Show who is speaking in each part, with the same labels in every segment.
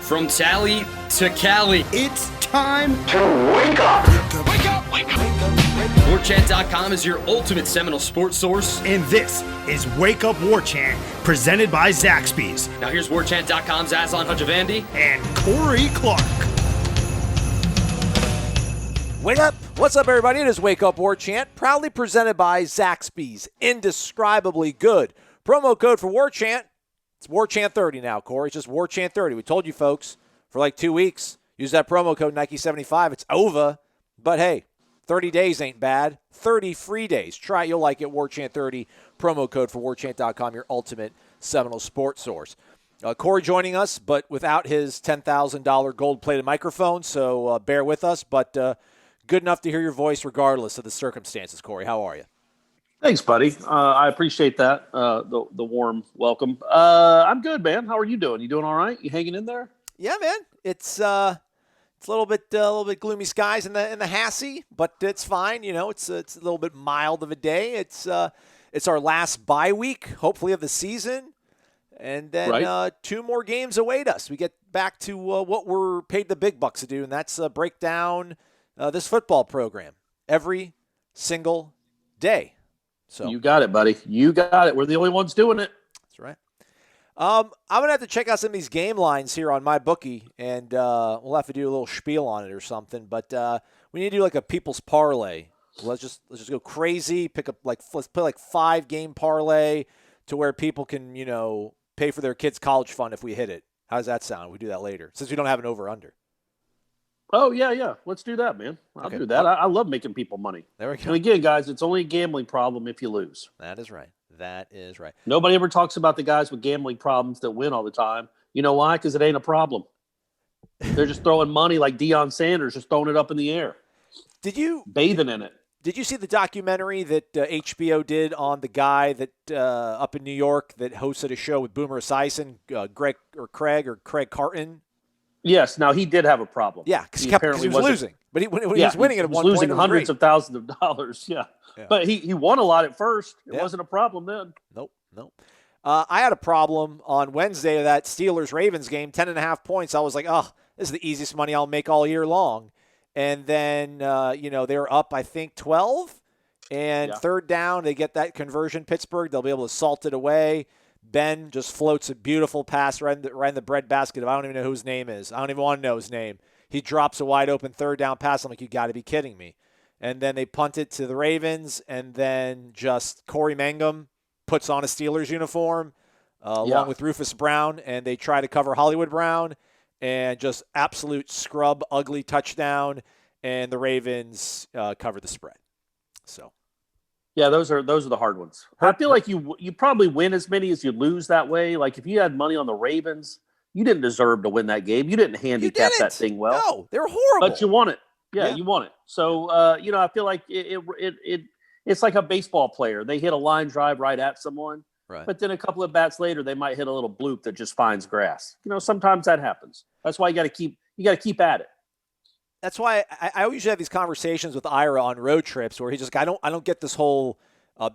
Speaker 1: From Tally to Cali,
Speaker 2: It's time
Speaker 3: to wake up.
Speaker 1: Wake up! Wake up! Warchant.com is your ultimate Seminole sports source.
Speaker 2: and this is Wake Up Warchant, presented by Zaxby's
Speaker 1: Now here's Warchant.com's Aslan Hajavandi.
Speaker 2: and Corey Clark.
Speaker 4: Wake up! What's up, everybody? It is Wake Up Warchant, proudly presented by Zaxby's. Indescribably good. Promo code for Warchant. It's Warchant30 now, Corey. It's just Warchant30. We told you, folks, for like 2 weeks. Use that promo code Nike75. It's over. But hey, 30 days ain't bad. 30 free days. Try it. You'll like it. Warchant30. Promo code for Warchant.com, your ultimate Seminole sports source. Corey joining us, but without his $10,000 gold-plated microphone, so bear with us. But good enough to hear your voice regardless of the circumstances, Corey. How are you?
Speaker 5: Thanks, buddy. I appreciate that, the warm welcome. I'm good, man. How are you doing? You doing all right? You hanging in there?
Speaker 4: Yeah, man. It's a little bit gloomy skies in the Hassie, but it's fine. You know, it's a little bit mild of a day. It's our last bye week, hopefully, of the season, and then
Speaker 5: Right.
Speaker 4: 2 more games await us. We get back to what we're paid the big bucks to do, and that's break down this football program every single day. So
Speaker 5: You got it, buddy. You got it. We're the only ones doing it.
Speaker 4: that's right. I'm going to have to check out some of these game lines here on my bookie, and we'll have to do a little spiel on it or something. But we need to do like a people's parlay. Let's just go crazy. Let's play like 5-game parlay to where people can, pay for their kids' college fund if we hit it. How does that sound? We do that later since we don't have an over/under.
Speaker 5: Oh, yeah. Let's do that, man. I'll
Speaker 4: Okay.
Speaker 5: do that. I love making people money.
Speaker 4: There we go.
Speaker 5: And again, guys, it's only a gambling problem if you lose.
Speaker 4: That is right.
Speaker 5: Nobody ever talks about the guys with gambling problems that win all the time. You know why? Because it ain't a problem. They're just throwing money like Deion Sanders, just throwing it up in the air, bathing in it.
Speaker 4: Did you see the documentary that HBO did on the guy that up in New York that hosted a show with Boomer Esiason, Craig Carton?
Speaker 5: Yes. Now he did have a problem.
Speaker 4: Yeah, because he
Speaker 5: apparently
Speaker 4: was
Speaker 5: wasn't-
Speaker 4: losing, but he was winning at
Speaker 5: he was
Speaker 4: one
Speaker 5: losing
Speaker 4: point.
Speaker 5: hundreds of thousands of dollars. Yeah. But he won a lot at first. It
Speaker 4: Yeah.
Speaker 5: wasn't a problem then.
Speaker 4: Nope. I had a problem on Wednesday of that Steelers-Ravens game, 10.5 points. I was like, oh, this is the easiest money I'll make all year long. And then, they were up, I think, 12. And third down, they get that conversion, Pittsburgh. They'll be able to salt it away. Ben just floats a beautiful pass right in the bread basket. I don't even know who his name is. I don't even want to know his name. He drops a wide open third down pass. I'm like, you got to be kidding me. And then they punt it to the Ravens, and then just Corey Mangum puts on a Steelers uniform along with Rufus Brown, and they try to cover Hollywood Brown, and just absolute scrub, ugly touchdown, and the Ravens cover the spread. So,
Speaker 5: yeah, those are the hard ones. I feel like you probably win as many as you lose that way. Like if you had money on the Ravens, you didn't deserve to win that game. You didn't handicap that thing well.
Speaker 4: No, they were horrible.
Speaker 5: But you won it. Yeah, you won it. So, I feel like it's like a baseball player. They hit a line drive right at someone,
Speaker 4: right.
Speaker 5: But then a couple of bats later, they might hit a little bloop that just finds grass. Sometimes that happens. That's why you got to keep at it.
Speaker 4: That's why I usually have these conversations with Ira on road trips where he's just I don't get this whole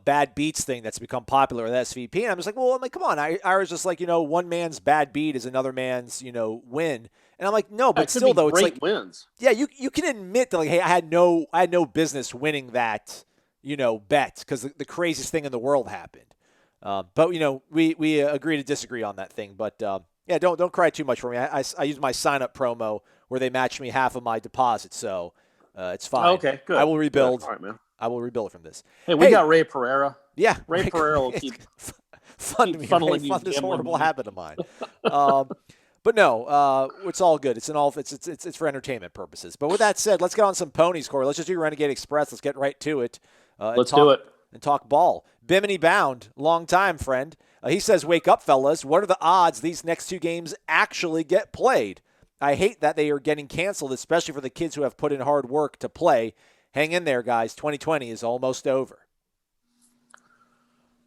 Speaker 4: bad beats thing that's become popular with SVP. And I'm just like, come on. Ira's just like, one man's bad beat is another man's, win. And I'm like, no, but still though, it's like
Speaker 5: wins.
Speaker 4: Yeah, you can admit that like, hey, I had no business winning that, bet because the craziest thing in the world happened. But we agree to disagree on that thing. But don't cry too much for me. I use my sign up promo where they match me half of my deposit, so it's fine.
Speaker 5: Okay, good.
Speaker 4: I will rebuild.
Speaker 5: Good. All right, man.
Speaker 4: I will rebuild from this.
Speaker 5: Hey, we got Ray Pereira.
Speaker 4: Yeah,
Speaker 5: Ray Pereira will keep
Speaker 4: fund this horrible habit of mine. But no, it's all good. It's for entertainment purposes. But with that said, let's get on some ponies, Corey. Let's just do Renegade Express. Let's get right to it.
Speaker 5: Let's do it.
Speaker 4: And talk ball. Bimini Bound, long time friend. He says, wake up, fellas. What are the odds these next 2 games actually get played? I hate that they are getting canceled, especially for the kids who have put in hard work to play. Hang in there, guys. 2020 is almost over.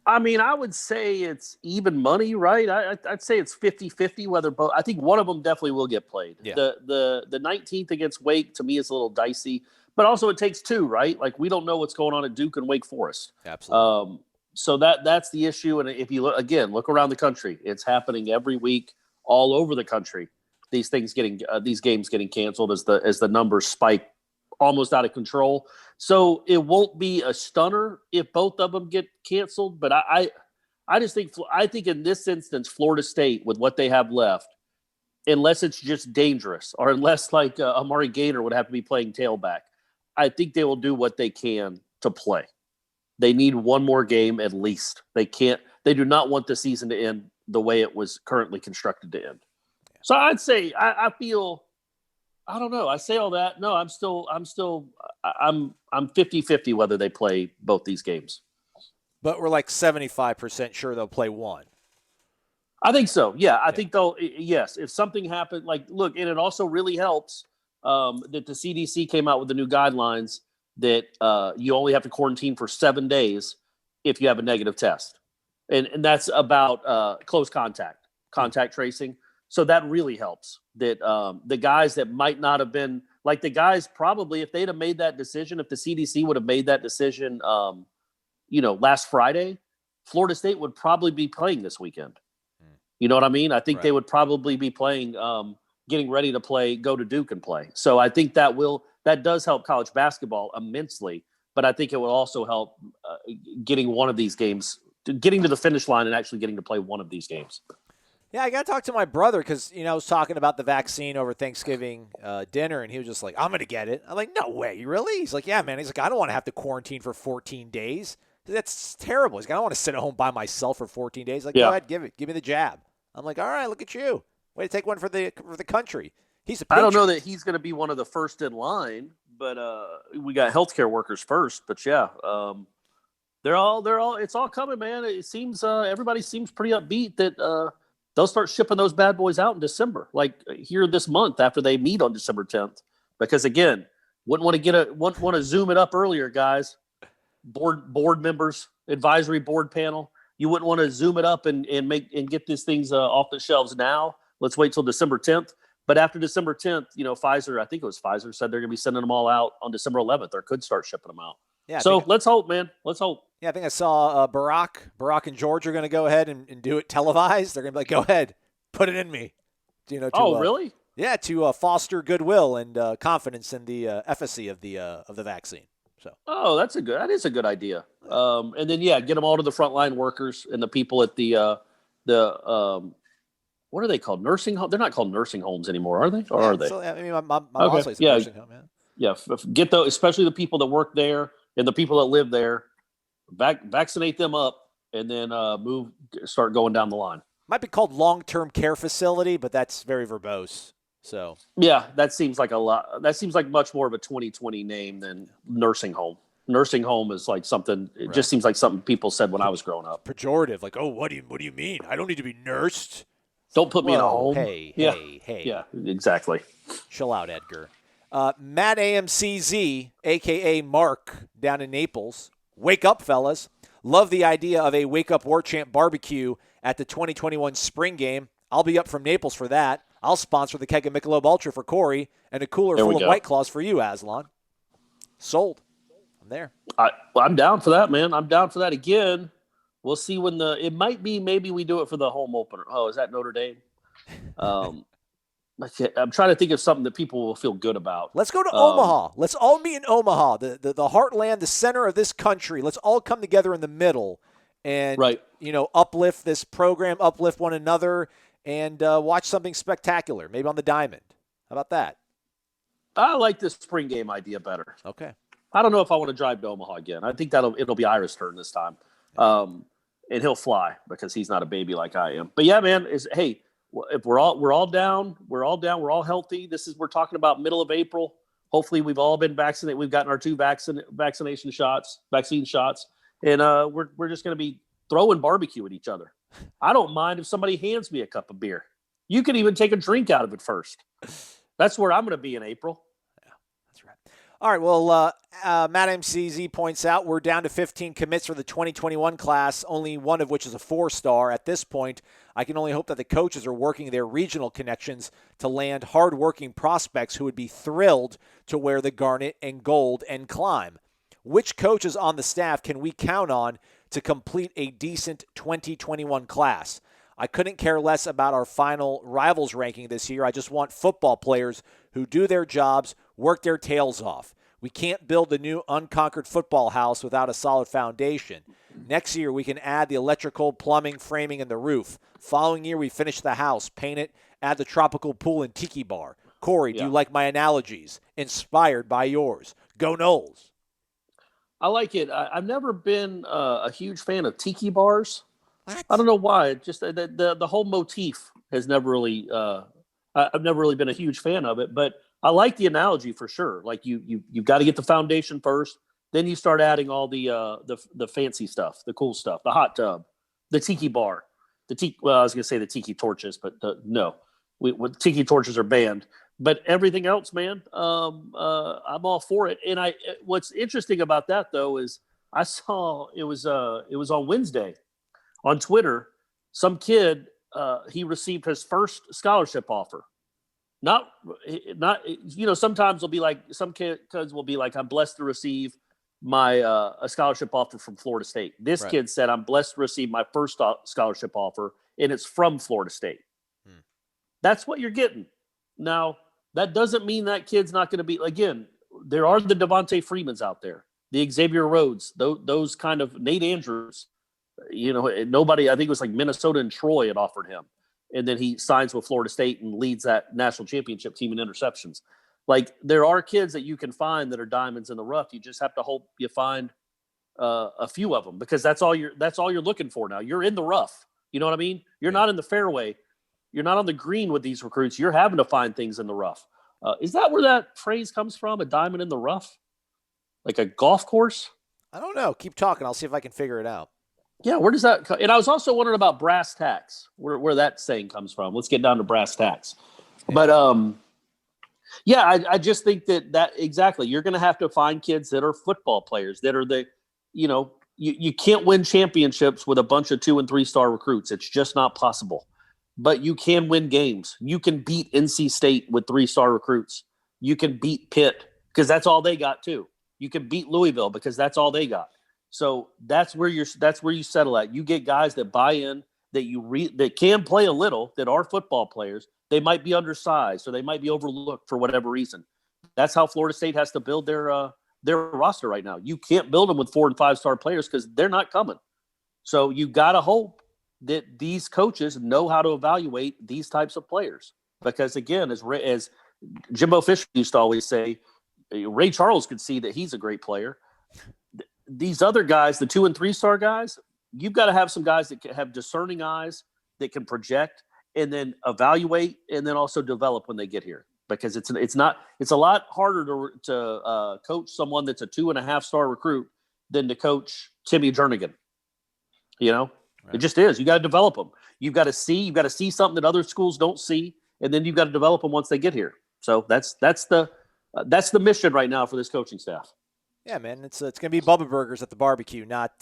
Speaker 5: I mean, I would say it's even money, right? I'd say it's 50-50 whether both. I think one of them definitely will get played.
Speaker 4: Yeah.
Speaker 5: The 19th against Wake, to me, is a little dicey. But also it takes 2, right? Like we don't know what's going on at Duke and Wake Forest.
Speaker 4: Absolutely.
Speaker 5: So that's the issue. And if you look around the country, it's happening every week all over the country. these games getting canceled as the numbers spike almost out of control. So it won't be a stunner if both of them get canceled. But I just think in this instance, Florida State, with what they have left, unless it's just dangerous or unless like Amari Gaynor would have to be playing tailback, I think they will do what they can to play. They need one more game at least. They do not want the season to end the way it was currently constructed to end. So I'd say I feel, I don't know. I say all that. No, I'm 50-50 whether they play both these games.
Speaker 4: But we're like 75% sure they'll play one.
Speaker 5: I think so. Yeah, I think they'll. Yes, if something happened, like look, and it also really helps that the CDC came out with the new guidelines that you only have to quarantine for 7 days if you have a negative test, and that's about close contact tracing. So that really helps. That the guys that might not have been like the guys probably if they'd have made that decision, if the CDC would have made that decision, last Friday, Florida State would probably be playing this weekend. You know what I mean? I think they would probably be playing, getting ready to play, go to Duke and play. So I think that does help college basketball immensely, but I think it will also help getting one of these games, getting to the finish line and actually getting to play one of these games.
Speaker 4: Yeah, I got to talk to my brother because, I was talking about the vaccine over Thanksgiving dinner, and he was just like, I'm going to get it. I'm like, no way, really? He's like, yeah, man. He's like, I don't want to have to quarantine for 14 days. That's terrible. He's like, I don't want to sit at home by myself for 14 days. Like, go ahead, give me the jab. I'm like, all right, look at you. Way to take one for the country. He's a patriot.
Speaker 5: I don't know that he's going to be one of the first in line, but we got healthcare workers first. But yeah, they're all. It's all coming, man. It seems everybody seems pretty upbeat that they'll start shipping those bad boys out in December, like here this month after they meet on December 10th. Because again, wouldn't want to zoom it up earlier, guys. Board members, advisory board panel. You wouldn't want to zoom it up and get these things off the shelves now. Let's wait till December 10th. But after December 10th, Pfizer, I think it was Pfizer, said they're going to be sending them all out on December 11th or could start shipping them out. Yeah. So let's hope, man. Let's hope.
Speaker 4: Yeah, I think I saw Barack and George are going to go ahead and do it televised. They're going to be like, go ahead, put it in me.
Speaker 5: Really?
Speaker 4: Yeah, to foster goodwill and confidence in the efficacy of the vaccine. So.
Speaker 5: That is a good idea. And then get them all to the frontline workers and the people at the what are they called? Nursing home? They're not called nursing homes anymore, are they? Or are they?
Speaker 4: So, I mean, my boss likes a nursing home, man.
Speaker 5: Yeah, get those, especially the people that work there and the people that live there. Vaccinate them up, and then start going down the line.
Speaker 4: Might be called long-term care facility, but that's very verbose. So
Speaker 5: yeah, that seems like a lot. That seems like much more of a 2020 name than nursing home. Nursing home is like something. It just seems like something people said when I was growing up.
Speaker 4: Pejorative, like, oh, what do you mean? I don't need to be nursed.
Speaker 5: Don't put me in a home.
Speaker 4: Hey.
Speaker 5: Yeah, exactly.
Speaker 4: Chill out, Edgar. Matt AMCZ, a.k.a. Mark, down in Naples. Wake up, fellas. Love the idea of a Wake Up Warchant barbecue at the 2021 spring game. I'll be up from Naples for that. I'll sponsor the keg of Michelob Ultra for Corey and a cooler full of White Claws for you, Aslan. Sold. I'm there.
Speaker 5: I'm down for that, man. I'm down for that again. We'll see when it might be, maybe we do it for the home opener. Oh, is that Notre Dame? I'm trying to think of something that people will feel good about.
Speaker 4: Let's go to Omaha. Let's all meet in Omaha, the heartland, the center of this country. Let's all come together in the middle and, uplift this program, uplift one another, and watch something spectacular, maybe on the diamond. How about that?
Speaker 5: I like this spring game idea better.
Speaker 4: Okay.
Speaker 5: I don't know if I want to drive to Omaha again. I think it'll be Ira's turn this time. And he'll fly because he's not a baby like I am. But yeah, man, if we're all down, we're all healthy. We're talking about middle of April. Hopefully we've all been vaccinated. We've gotten our 2 vaccine shots, and we're just going to be throwing barbecue at each other. I don't mind if somebody hands me a cup of beer. You can even take a drink out of it first. That's where I'm going to be in April.
Speaker 4: Yeah, that's right. All right, well, Matt MCZ points out we're down to 15 commits for the 2021 class, only one of which is a 4-star. At this point, I can only hope that the coaches are working their regional connections to land hard-working prospects who would be thrilled to wear the garnet and gold and climb. Which coaches on the staff can we count on to complete a decent 2021 class? I couldn't care less about our final rivals ranking this year. I just want football players who do their jobs, work their tails off. We can't build a new unconquered football house without a solid foundation. Next year, we can add the electrical, plumbing, framing, and the roof. Following year, we finish the house, paint it, add the tropical pool and tiki bar. Corey, do you like my analogies? Inspired by yours. Go Noles.
Speaker 5: I like it. I've never been a huge fan of tiki bars.
Speaker 4: What?
Speaker 5: I don't know why. Just the whole motif has never really. I've never really been a huge fan of it, but I like the analogy for sure. Like you've got to get the foundation first, then you start adding all the fancy stuff, the cool stuff, the hot tub, the tiki bar, the tiki. Well, I was going to say the tiki torches, but no, tiki torches are banned. But everything else, man, I'm all for it. And what's interesting about that though is I saw it was on Wednesday on Twitter. Some kid he received his first scholarship offer. Not sometimes it'll be like some kids will be like, I'm blessed to receive my a scholarship offer from Florida State. This kid said, I'm blessed to receive my first scholarship offer, and it's from Florida State. That's what you're getting. Now, that doesn't mean that kid's not going to be, again, there are the Devontae Freemans out there, the Xavier Rhodes, those kind of Nate Andrews, nobody, I think it was like Minnesota and Troy had offered him. And then he signs with Florida State and leads that national championship team in interceptions. Like, there are kids that you can find that are diamonds in the rough. You just have to hope you find a few of them, because that's all you're looking for now. You're in the rough. You know what I mean? You're not in the fairway. You're not on the green with these recruits. You're having to find things in the rough. Is that where that phrase comes from? A diamond in the rough? Like a golf course? I
Speaker 4: don't know. Keep talking. I'll see if I can figure it out.
Speaker 5: Yeah, where does that come? And I was also wondering about brass tacks, where that saying comes from. Let's get down to brass tacks. Yeah. But, I just think that exactly. You're going to have to find kids that are football players, that are you can't win championships with a bunch of 2- and 3-star recruits. It's just not possible. But you can win games. You can beat NC State with 3-star recruits. You can beat Pitt because that's all they got too. You can beat Louisville because that's all they got. So that's where you settle at. You get guys that buy in, that can play a little, that are football players. They might be undersized, or they might be overlooked for whatever reason. That's how Florida State has to build their roster right now. You can't build them with 4- and 5-star players because they're not coming. So you got to hope that these coaches know how to evaluate these types of players. Because again, as Jimbo Fisher used to always say, Ray Charles could see that he's a great player. These other guys, the 2- and 3-star guys, you've got to have some guys that can have discerning eyes, that can project and then evaluate and then also develop when they get here. Because it's a lot harder to coach someone that's a 2.5-star recruit than to coach Timmy Jernigan. Right. It just is. You got to develop them. You've got to see something that other schools don't see, and then you've got to develop them once they get here. So that's the mission right now for this coaching staff.
Speaker 4: Yeah, man, it's going to be Bubba Burgers at the barbecue, not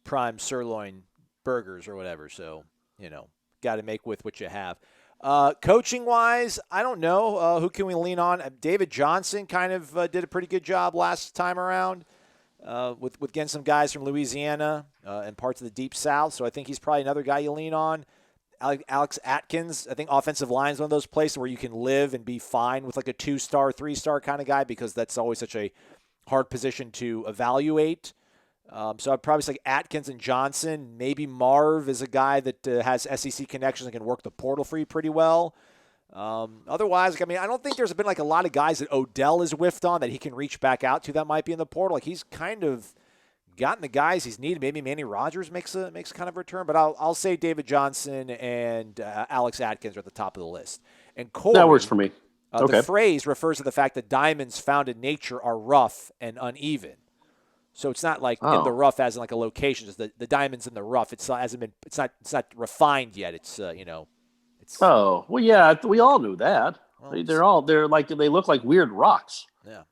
Speaker 4: prime sirloin burgers or whatever. So got to make with what you have. Coaching wise, I don't know who can we lean on. David Johnson kind of did a pretty good job last time around. With getting some guys from Louisiana and parts of the Deep South. So I think he's probably another guy you lean on. Alex Atkins, I think offensive line is one of those places where you can live and be fine with like a 2-star, 3-star kind of guy, because that's always such a hard position to evaluate. So I'd probably say Atkins and Johnson. Maybe Marv is a guy that has SEC connections and can work the portal for you pretty well. Otherwise, I don't think there's been like a lot of guys that Odell is whiffed on that he can reach back out to that might be in the portal. Like, he's kind of gotten the guys he's needed. Maybe Manny Rogers makes kind of a return, but I'll say David Johnson and Alex Atkins are at the top of the list. And Corey,
Speaker 5: that works for me. Okay.
Speaker 4: The phrase refers to the fact that diamonds found in nature are rough and uneven. So it's not like in the rough as in like a location. It's the diamonds in the rough. It's not refined yet. It's
Speaker 5: Oh, well, yeah, we all knew that. Well, they look like weird rocks.
Speaker 4: Yeah.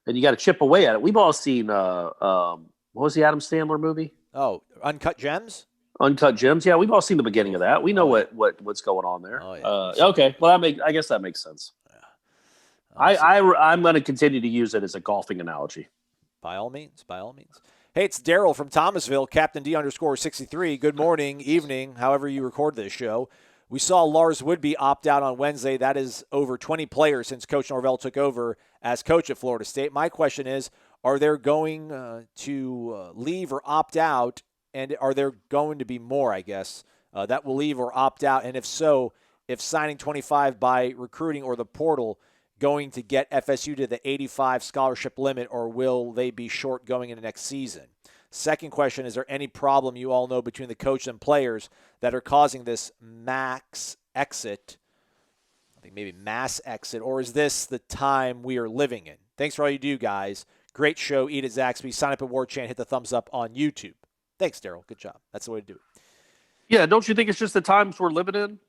Speaker 5: And you got to chip away at it. We've all seen, what was the Adam Sandler movie?
Speaker 4: Oh, Uncut Gems?
Speaker 5: Uncut Gems. Yeah, we've all seen the beginning of that. We know what's going on there. Oh, yeah. Okay. Well, I guess that makes sense. Yeah. I'm going to continue to use it as a golfing analogy.
Speaker 4: By all means. Hey, it's Daryl from Thomasville, Captain D_63. Good morning, evening, however you record this show. We saw Lars Woodby opt out on Wednesday. That is over 20 players since Coach Norvell took over as coach at Florida State. My question is, are there going to leave or opt out, and are there going to be more, I guess, that will leave or opt out? And if so, if signing 25 by recruiting or the portal going to get FSU to the 85 scholarship limit, or will they be short going into next season? Second question, is there any problem you all know between the coach and players that are causing this mass exit, or is this the time we are living in? Thanks for all you do, guys. Great show. Eat at Zaxby. Sign up at Warchant. Hit the thumbs up on YouTube. Thanks, Daryl. Good job. That's the way to do it.
Speaker 5: Yeah, don't you think it's just the times we're living in?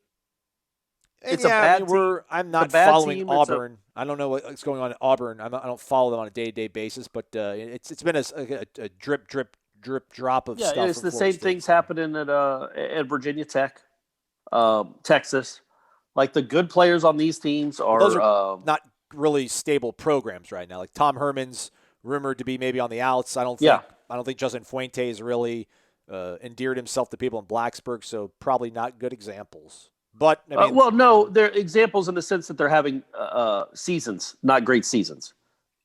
Speaker 4: It's a bad team. I'm not following Auburn. I don't know what's going on at Auburn. I don't follow them on a day-to-day basis, but it's been a drip drop of stuff.
Speaker 5: Yeah, it's the same things happening at Virginia Tech, Texas. Like, the good players on these teams are,
Speaker 4: those are not really stable programs right now. Like, Tom Herman's rumored to be maybe on the outs. I don't think Justin Fuentes really endeared himself to people in Blacksburg, so probably not good examples. But I mean,
Speaker 5: no, they're examples in the sense that they're having seasons, not great seasons.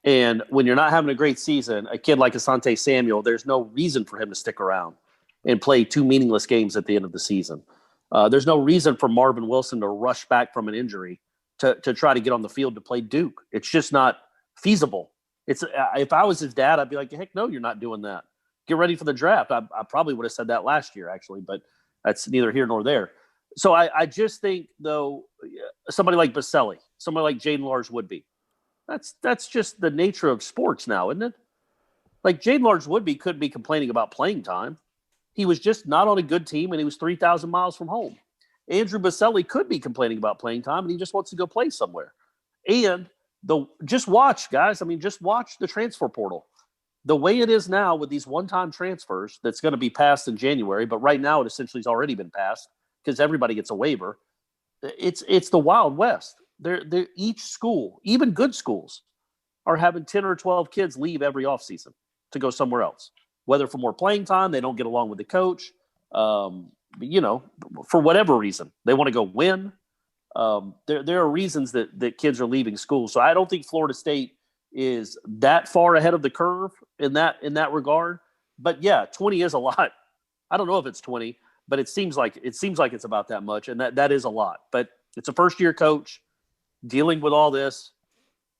Speaker 5: And when you're not having a great season, a kid like Asante Samuel, there's no reason for him to stick around and play 2 meaningless games at the end of the season. There's no reason for Marvin Wilson to rush back from an injury to try to get on the field to play Duke. It's just not feasible. If I was his dad, I'd be like, heck no, you're not doing that. Get ready for the draft. I probably would have said that last year, actually, but that's neither here nor there. So I just think, though, somebody like Baselli, somebody like Jaden Lars Woodby, that's just the nature of sports now, isn't it? Like, Jaden Lars Woodby couldn't be complaining about playing time. He was just not on a good team, and he was 3,000 miles from home. Andrew Baselli could be complaining about playing time, and he just wants to go play somewhere. And just watch, guys. I mean, just watch the transfer portal. The way it is now with these one-time transfers that's going to be passed in January, but right now it essentially has already been passed, because everybody gets a waiver. It's the Wild West. They're each school, even good schools, are having 10 or 12 kids leave every offseason to go somewhere else, whether for more playing time, they don't get along with the coach, for whatever reason. They want to go win. There are reasons that kids are leaving school. So I don't think Florida State is that far ahead of the curve in that regard. But yeah, 20 is a lot. I don't know if it's 20. But it seems like it's about that much, and that is a lot. But it's a first-year coach dealing with all this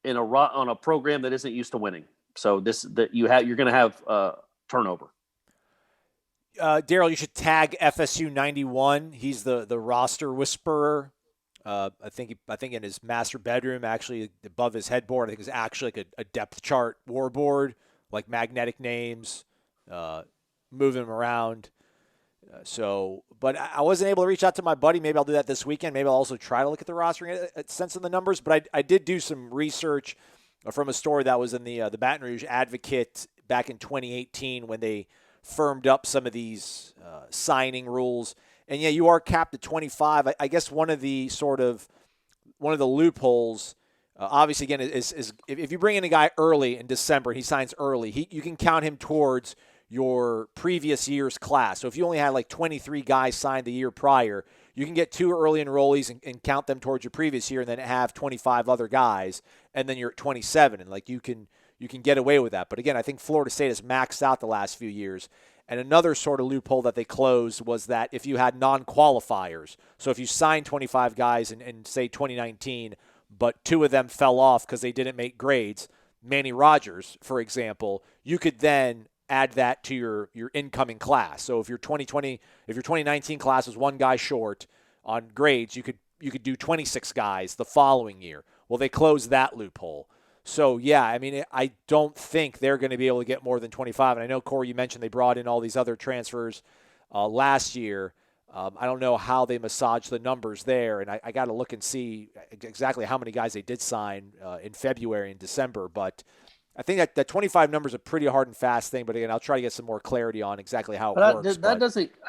Speaker 5: on a program that isn't used to winning. So you're going to have turnover.
Speaker 4: Daryl, you should tag FSU 91. He's the roster whisperer. I think in his master bedroom, actually above his headboard, I think is actually like a depth chart war board, like magnetic names, moving them around. But I wasn't able to reach out to my buddy. Maybe I'll do that this weekend. Maybe I'll also try to look at the roster and get a sense of the numbers. But I did do some research from a story that was in the Baton Rouge Advocate back in 2018 when they firmed up some of these signing rules. And yeah, you are capped at 25. I guess one of the loopholes, obviously, again, is if you bring in a guy early in December, he signs early, you can count him towards your previous year's class. So if you only had like 23 guys signed the year prior, you can get 2 early enrollees and count them towards your previous year, and then have 25 other guys, and then you're at 27, and like you can get away with that. But again, I think Florida State has maxed out the last few years. And another sort of loophole that they closed was that if you had non-qualifiers, so if you signed 25 guys in say 2019, but 2 of them fell off because they didn't make grades, Manny Rogers, for example, you could then add that to your incoming class. So if your 2019 class was 1 guy short on grades, you could do 26 guys the following year. Well, they closed that loophole. So yeah, I mean, I don't think they're going to be able to get more than 25. And I know, Corey, you mentioned they brought in all these other transfers last year. I don't know how they massaged the numbers there, and I got to look and see exactly how many guys they did sign in February and December. But I think that 25 number is a pretty hard and fast thing, but again, I'll try to get some more clarity on exactly how it works.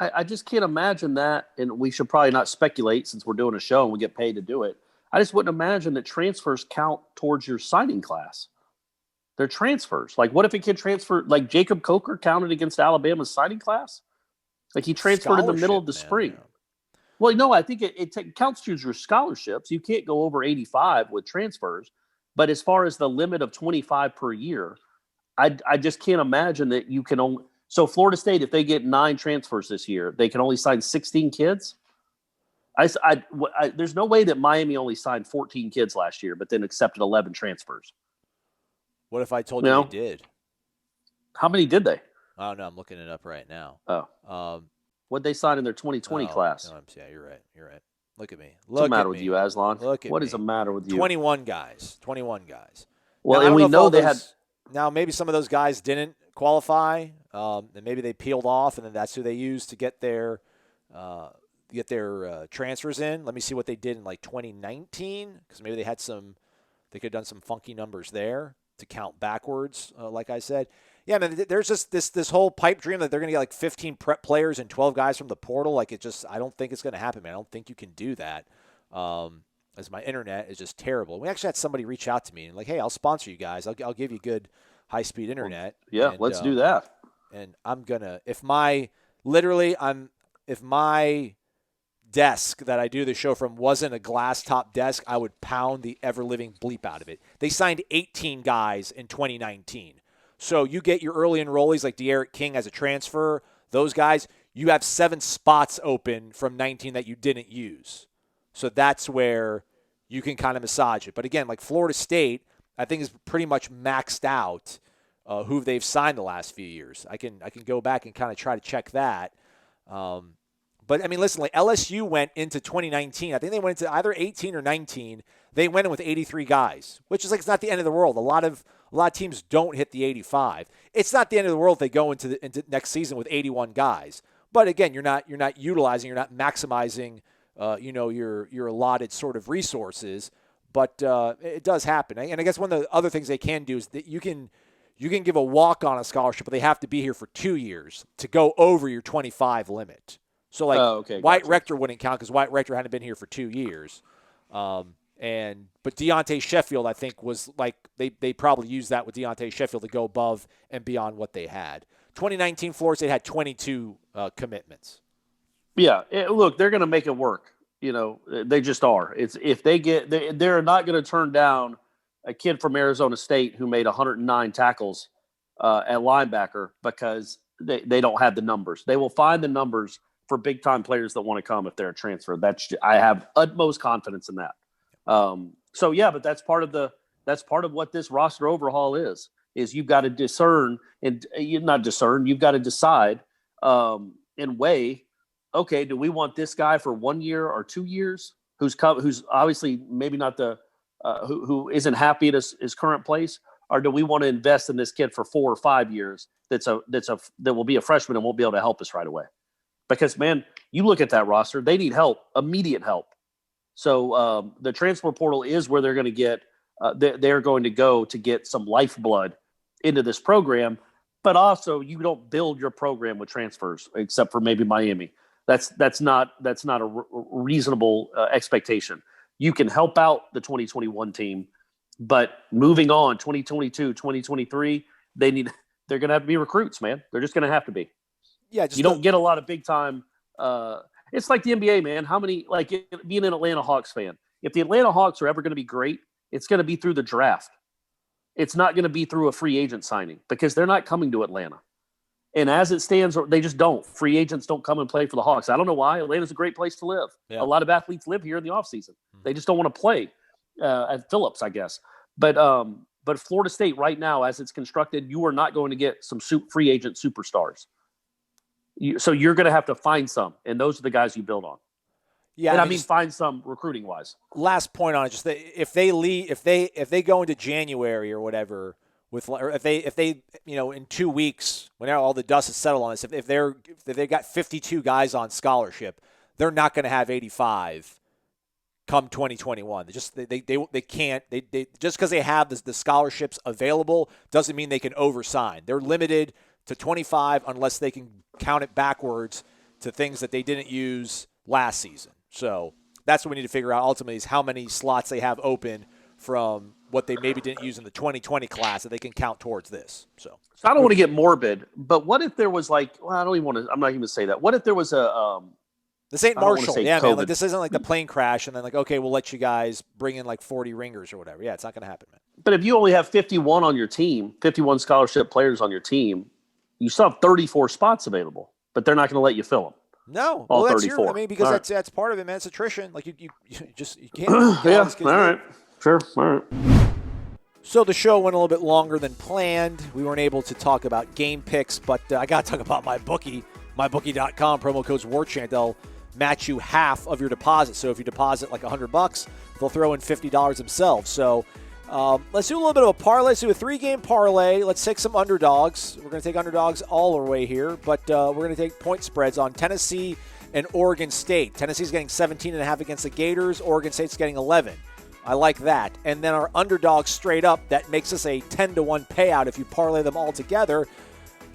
Speaker 5: I just can't imagine that, and we should probably not speculate since we're doing a show and we get paid to do it. I just wouldn't imagine that transfers count towards your signing class. They're transfers. Like, what if a kid transferred? Like Jacob Coker counted against Alabama's signing class. Like he transferred in the middle of the spring.
Speaker 4: Yeah.
Speaker 5: Well, no, I think it counts towards your scholarships. You can't go over 85 with transfers. But as far as the limit of 25 per year, I just can't imagine that you can only. So Florida State, if they get 9 transfers this year, they can only sign 16 kids. There's no way that Miami only signed 14 kids last year, but then accepted 11 transfers.
Speaker 4: What if I told you they did?
Speaker 5: How many did they?
Speaker 4: I don't know. I'm looking it up right now.
Speaker 5: What'd they sign in their 2020 class?
Speaker 4: No, yeah, you're right. Look at me.
Speaker 5: What's the matter with you, Aslan? What is the matter with you?
Speaker 4: 21 guys.
Speaker 5: Well, and we know they had.
Speaker 4: Now, maybe some of those guys didn't qualify, and maybe they peeled off, and then that's who they used to get their transfers in. Let me see what they did in like 2019, because maybe they could have done some funky numbers there to count backwards, like I said. Yeah, man, there's just this whole pipe dream that they're going to get like 15 prep players and 12 guys from the portal. Like I don't think it's going to happen, man. I don't think you can do that. As my internet is just terrible. We actually had somebody reach out to me and like, hey, I'll sponsor you guys. I'll give you good high-speed internet.
Speaker 5: Yeah, let's do that.
Speaker 4: And I'm gonna if my desk that I do the show from wasn't a glass top desk, I would pound the ever-living bleep out of it. They signed 18 guys in 2019. So you get your early enrollees like De'Aaron King as a transfer. Those guys, you have 7 spots open from 19 that you didn't use. So that's where you can kind of massage it. But again, like Florida State, I think is pretty much maxed out who they've signed the last few years. I can go back and kind of try to check that. But, I mean, listen, like LSU went into 2019. I think they went into either 18 or 19. They went in with 83 guys, which is like it's not the end of the world. A lot of teams don't hit the 85. It's not the end of the world if they go into next season with 81 guys. But, again, you're not utilizing, you're not maximizing, your allotted sort of resources. But it does happen. And I guess one of the other things they can do is that you can give a walk-on a scholarship, but they have to be here for 2 years to go over your 25 limit. So, White Rector wouldn't count because White Rector hadn't been here for 2 years. But Deontay Sheffield, I think, was like they probably used that with Deontay Sheffield to go above and beyond what they had. 2019 Florida State had 22 commitments.
Speaker 5: Yeah, look, they're going to make it work. They just are. It's if they're not going to turn down a kid from Arizona State who made 109 tackles at linebacker because they don't have the numbers. They will find the numbers for big time players that want to come if they're a transfer. I have utmost confidence in that. But that's part of what this roster overhaul is you've got to discern and you've got to decide and weigh, okay, do we want this guy for 1 year or 2 years who's obviously maybe not who isn't happy at his current place, or do we want to invest in this kid for 4 or 5 years that will be a freshman and won't be able to help us right away? Because, man, you look at that roster, they need help, immediate help. So the transfer portal is where they're going to get they're going to go to get some lifeblood into this program. But also, you don't build your program with transfers, except for maybe Miami. That's not a reasonable expectation. You can help out the 2021 team, but moving on, 2022, 2023, they're going to have to be recruits, man. They're just going to have to be.
Speaker 4: Yeah,
Speaker 5: you don't get a lot of big time. It's like the NBA, man. How many, like being an Atlanta Hawks fan, if the Atlanta Hawks are ever going to be great, it's going to be through the draft. It's not going to be through a free agent signing because they're not coming to Atlanta. And as it stands, they just don't. Free agents don't come and play for the Hawks. I don't know why. Atlanta's a great place to live. Yeah. A lot of athletes live here in the offseason. They just don't want to play at Phillips, I guess. But Florida State right now, as it's constructed, you are not going to get some free agent superstars. So you're going to have to find some, and those are the guys you build on. Yeah, and I mean find some recruiting wise.
Speaker 4: Last point on it, just that if they go into January or whatever or if they in 2 weeks when all the dust is settled on this, if they've got 52 guys on scholarship, they're not going to have 85 come 2021. They can't just because they have the scholarships available doesn't mean they can oversign. They're limited to 25 unless they can count it backwards to things that they didn't use last season. So that's what we need to figure out ultimately is how many slots they have open from what they maybe didn't use in the 2020 class that they can count towards this. So
Speaker 5: I don't want to get morbid, but what if there was I'm not even going to say that. What if there was
Speaker 4: this ain't Marshall. Yeah,
Speaker 5: COVID.
Speaker 4: man. Like, this isn't like the plane crash and then okay, we'll let you guys bring in 40 ringers or whatever. Yeah, it's not going to happen, man.
Speaker 5: But if you only have 51 on your team, 51 scholarship pplayers on your team, you still have 34 spots available, but they're not going to let you fill them.
Speaker 4: No,
Speaker 5: all
Speaker 4: that's
Speaker 5: 34.
Speaker 4: Because that's part of it, man. It's attrition. You can't.
Speaker 5: Yeah, all right. Sure, all right.
Speaker 4: So the show went a little bit longer than planned. We weren't able to talk about game picks, but I got to talk about my bookie, mybookie.com. Promo code's Warchant. They'll match you half of your deposit. So if you deposit $100, they'll throw in $50 themselves. So let's do a little bit of a parlay. Let's do a 3-game parlay. Let's take some underdogs. We're going to take underdogs all our way here, but we're going to take point spreads on Tennessee and Oregon State. Tennessee's getting 17.5 against the Gators. Oregon State's getting 11. I like that. And then our underdogs straight up, that makes us a 10-1 payout if you parlay them all together.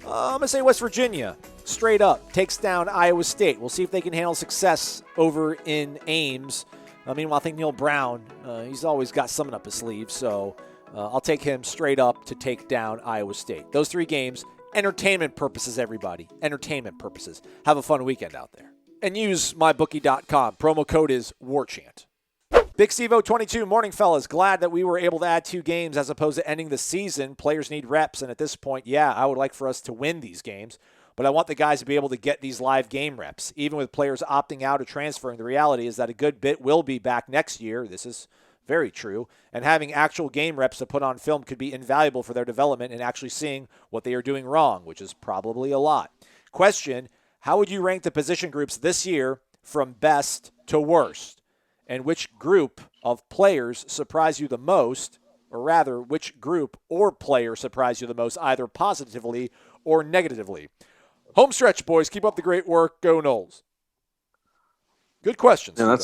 Speaker 4: I'm going to say West Virginia, straight up, takes down Iowa State. We'll see if they can handle success over in Ames. Meanwhile, I think Neil Brown, he's always got something up his sleeve, so I'll take him straight up to take down Iowa State. Those 3 games, entertainment purposes, everybody. Entertainment purposes. Have a fun weekend out there. And use mybookie.com. Promo code is Warchant. Big Steve-O 22, morning, fellas. Glad that we were able to add 2 games as opposed to ending the season. Players need reps, and at this point, yeah, I would like for us to win these games. But I want the guys to be able to get these live game reps. Even with players opting out or transferring, the reality is that a good bit will be back next year. This is very true. And having actual game reps to put on film could be invaluable for their development and actually seeing what they are doing wrong, which is probably a lot. Question, how would you rank the position groups this year from best to worst? And which group of players surprise you the most, or rather, which group or player surprised you the most, either positively or negatively? Home stretch, boys. Keep up the great work. Go Noles. Good questions.
Speaker 5: Yeah,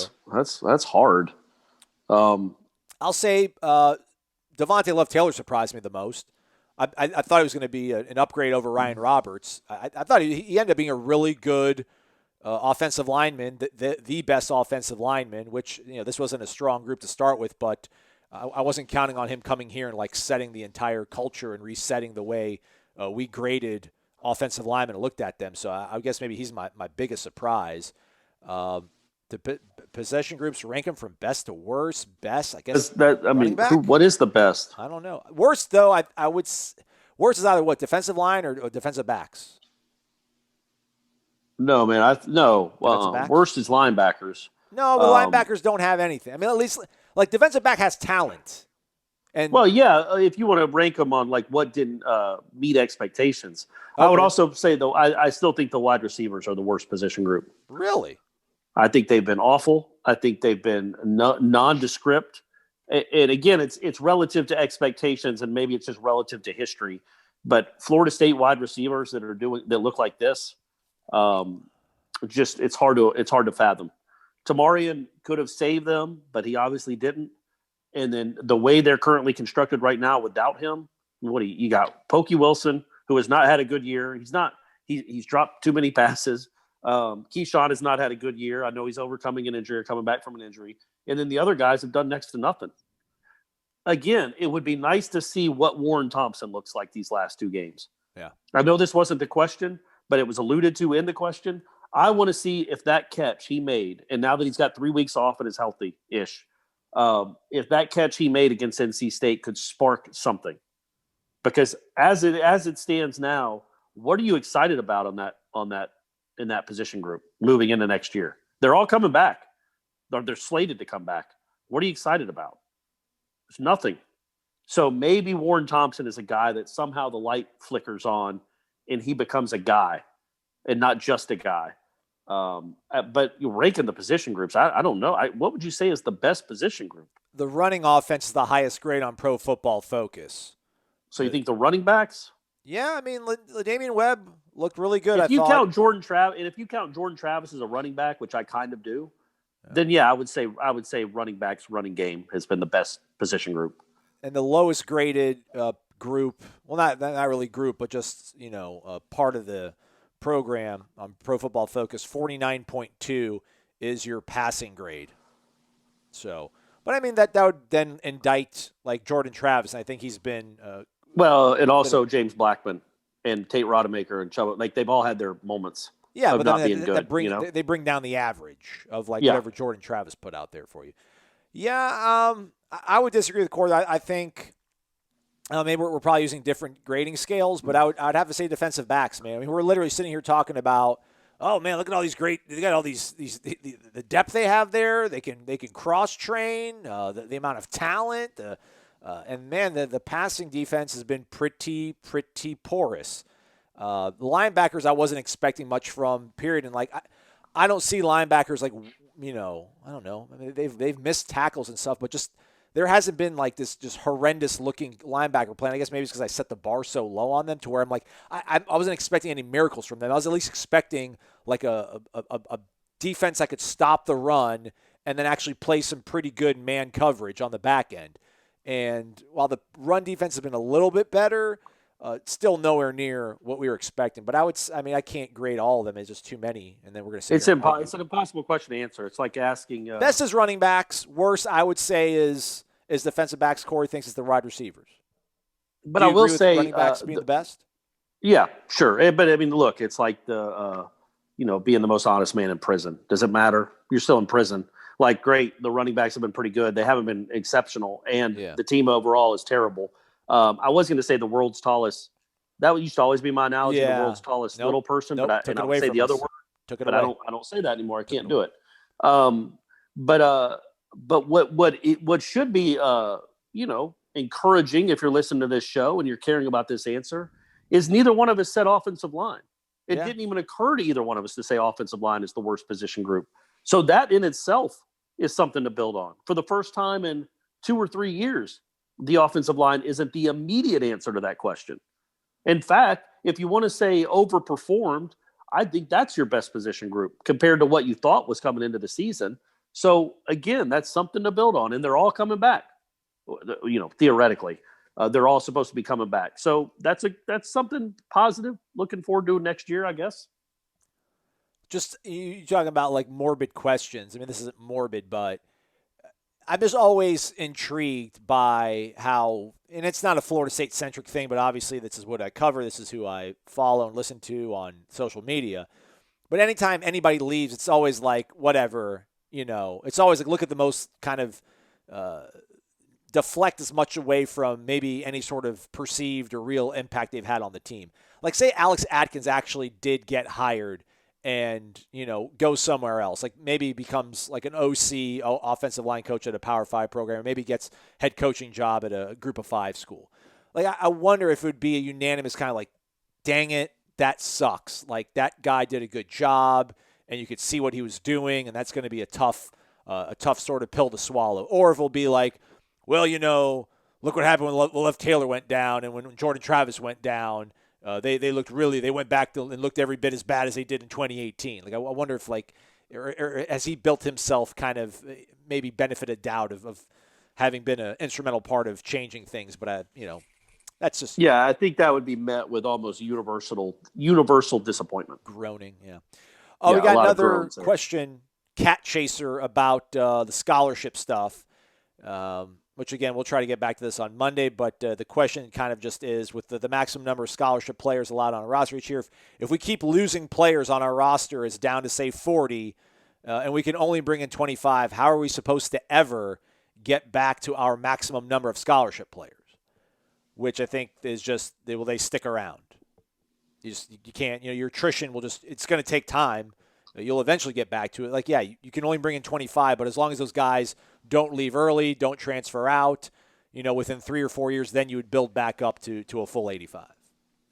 Speaker 5: that's hard.
Speaker 4: I'll say Devontae Love Taylor surprised me the most. I thought he was going to be an upgrade over Ryan Roberts. I thought he ended up being a really good offensive lineman, the best offensive lineman, which, this wasn't a strong group to start with, but I wasn't counting on him coming here and setting the entire culture and resetting the way we graded offensive linemen and looked at them. So I guess maybe he's my biggest surprise. The possession groups rank them from best to worst. Best, I guess.
Speaker 5: What is the best?
Speaker 4: I don't know. Worst, though, I would. Worst is either defensive line or defensive backs.
Speaker 5: No, man. Worst is linebackers.
Speaker 4: No, but linebackers don't have anything. At least defensive back has talent. And
Speaker 5: if you want to rank them on what didn't meet expectations, okay. I would also say though I still think the wide receivers are the worst position group.
Speaker 4: Really?
Speaker 5: I think they've been awful. I think they've been nondescript. And again, it's relative to expectations, and maybe it's just relative to history. But Florida State wide receivers that look like this, it's hard to fathom. Tamarian could have saved them, but he obviously didn't. And then the way they're currently constructed right now, without him, you got Pokey Wilson, who has not had a good year. He's dropped too many passes. Keyshawn has not had a good year. I know he's overcoming an injury or coming back from an injury. And then the other guys have done next to nothing. Again, it would be nice to see what Warren Thompson looks like these last 2 games.
Speaker 4: Yeah.
Speaker 5: I know this wasn't the question, but it was alluded to in the question. I want to see if that catch he made, and now that he's got 3 weeks off and is healthy-ish, if that catch he made against NC State could spark something. Because as it stands now, what are you excited about in that position group moving into next year? They're all coming back. They're slated to come back. What are you excited about? There's nothing. So maybe Warren Thompson is a guy that somehow the light flickers on and he becomes a guy and not just a guy. But you're ranking the position groups. I don't know. What would you say is the best position group?
Speaker 4: The running offense is the highest grade on Pro Football Focus.
Speaker 5: So you think the running backs?
Speaker 4: Yeah, Damian Webb looked really good.
Speaker 5: If you count Jordan Travis as a running back, which I kind of do, then I would say running backs, running game has been the best position group.
Speaker 4: And the lowest graded group, well, not really group, but just part of the program on Pro Football Focus, 49.2 is your passing grade. So But I mean that would then indict like Jordan Travis. And I think he's been
Speaker 5: and also James Blackman and Tate Rodemaker and Chuba. Like they've all had their moments.
Speaker 4: Yeah,
Speaker 5: of
Speaker 4: but
Speaker 5: not
Speaker 4: then
Speaker 5: being good.
Speaker 4: they bring down the average of like whatever Jordan Travis put out there for you. Yeah, I would disagree with Corey. I think maybe we're probably using different grading scales, but I'd have to say defensive backs, man. I mean, we're literally sitting here talking about, oh man, look at all these they got all these the depth they have there. They can cross train, the amount of talent, and man, the passing defense has been pretty porous. The linebackers I wasn't expecting much from, period, and like I don't see linebackers like, I don't know. I mean, they've missed tackles and stuff, but just there hasn't been like this just horrendous looking linebacker plan. I guess maybe it's because I set the bar so low on them to where I'm like, I wasn't expecting any miracles from them. I was at least expecting like a defense that could stop the run and then actually play some pretty good man coverage on the back end. And while the run defense has been a little bit better, it's still nowhere near what we were expecting. But I can't grade all of them. It's just too many. And then we're going to say
Speaker 5: it's an impossible question to answer. It's like asking.
Speaker 4: Best is running backs. Worst, I would say, is defensive backs. Corey thinks it's the wide receivers.
Speaker 5: But I will say
Speaker 4: running backs being the best.
Speaker 5: Yeah, sure. But I mean, look, it's like being the most honest man in prison. Does it matter? You're still in prison. Like, great, the running backs have been pretty good. They haven't been exceptional, and the team overall is terrible. I was going to say the world's tallest. That used to always be my analogy. The world's tallest little person, but I would say the other word. But I don't say that anymore. I can't do it. But what should be encouraging if you're listening to this show and you're caring about this answer is neither one of us said offensive line. It didn't even occur to either one of us to say offensive line is the worst position group. So that in itself is something to build on. For the first time in 2 or 3 years, the offensive line isn't the immediate answer to that question. In fact, if you want to say overperformed, I think that's your best position group compared to what you thought was coming into the season. So again, that's something to build on, and they're all coming back. Theoretically, they're all supposed to be coming back. So that's something positive. Looking forward to next year, I guess.
Speaker 4: Just you talking about like morbid questions. I mean, this isn't morbid, but I'm just always intrigued by how, and it's not a Florida State centric thing, but obviously this is what I cover. This is who I follow and listen to on social media. But anytime anybody leaves, it's always like, whatever, it's always like, look at the most kind of deflect as much away from maybe any sort of perceived or real impact they've had on the team. Like say Alex Atkins actually did get hired and, go somewhere else. Like maybe becomes like an OC, offensive line coach at a Power 5 program, or maybe gets head coaching job at a Group of 5 school. Like I wonder if it would be a unanimous kind of like, dang it, that sucks. Like that guy did a good job and you could see what he was doing, and that's going to be a tough sort of pill to swallow. Or if it'll be like, well, look what happened when Lev Taylor went down and when Jordan Travis went down. They went back and looked every bit as bad as they did in 2018. Like I wonder if or has he built himself kind of maybe benefit a doubt of having been an instrumental part of changing things. But that's just
Speaker 5: I think that would be met with almost universal disappointment,
Speaker 4: groaning. Yeah. Oh, we got another question, Cat Chaser, about the scholarship stuff. Which, again, we'll try to get back to this on Monday, but the question kind of just is, with the maximum number of scholarship players allowed on a roster each year, if we keep losing players on our roster, it's down to, say, 40, and we can only bring in 25, how are we supposed to ever get back to our maximum number of scholarship players? Which I think is just, will they stick around? You can't, your attrition will just, it's going to take time. You'll eventually get back to it. Like, you can only bring in 25, but as long as those guys don't leave early, don't transfer out, within 3 or 4 years, then you would build back up to a full 85.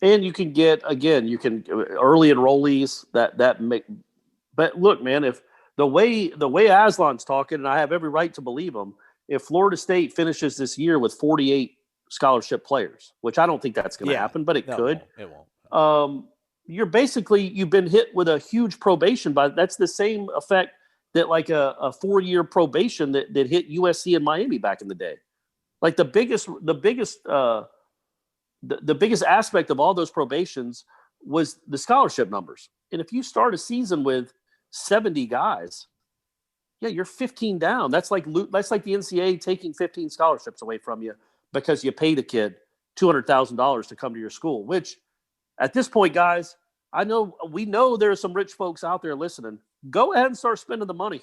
Speaker 5: And you can get, again, early enrollees that make. But look, man, if the way Aslan's talking, and I have every right to believe him, if Florida State finishes this year with 48 scholarship players, which I don't think that's going to happen, but it could.
Speaker 4: It won't.
Speaker 5: You've been hit with a huge probation, but that's the same effect that like a 4-year probation that hit USC and Miami back in the day. Like the biggest aspect of all those probations was the scholarship numbers. And if you start a season with 70 guys, Yeah, you're 15 down. That's like the NCAA taking 15 scholarships away from you because you paid a kid $200,000 to come to your school, which at this point, guys, we know there are some rich folks out there listening. Go ahead and start spending the money.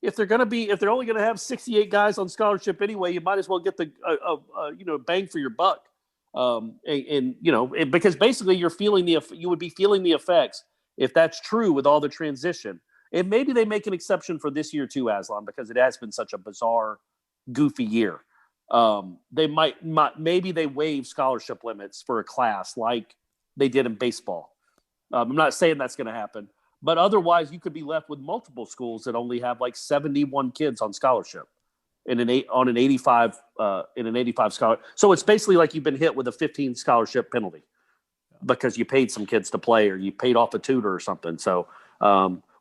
Speaker 5: If they're only going to have 68 guys on scholarship anyway, you might as well get the bang for your buck. Because basically you would be feeling the effects if that's true with all the transition. And maybe they make an exception for this year too, Aslan, because it has been such a bizarre, goofy year. Maybe they waive scholarship limits for a class like they did in baseball. I'm not saying that's going to happen, but otherwise you could be left with multiple schools that only have like 71 kids on scholarship in an 85 scholarship. So it's basically like you've been hit with a 15 scholarship penalty because you paid some kids to play or you paid off a tutor or something. So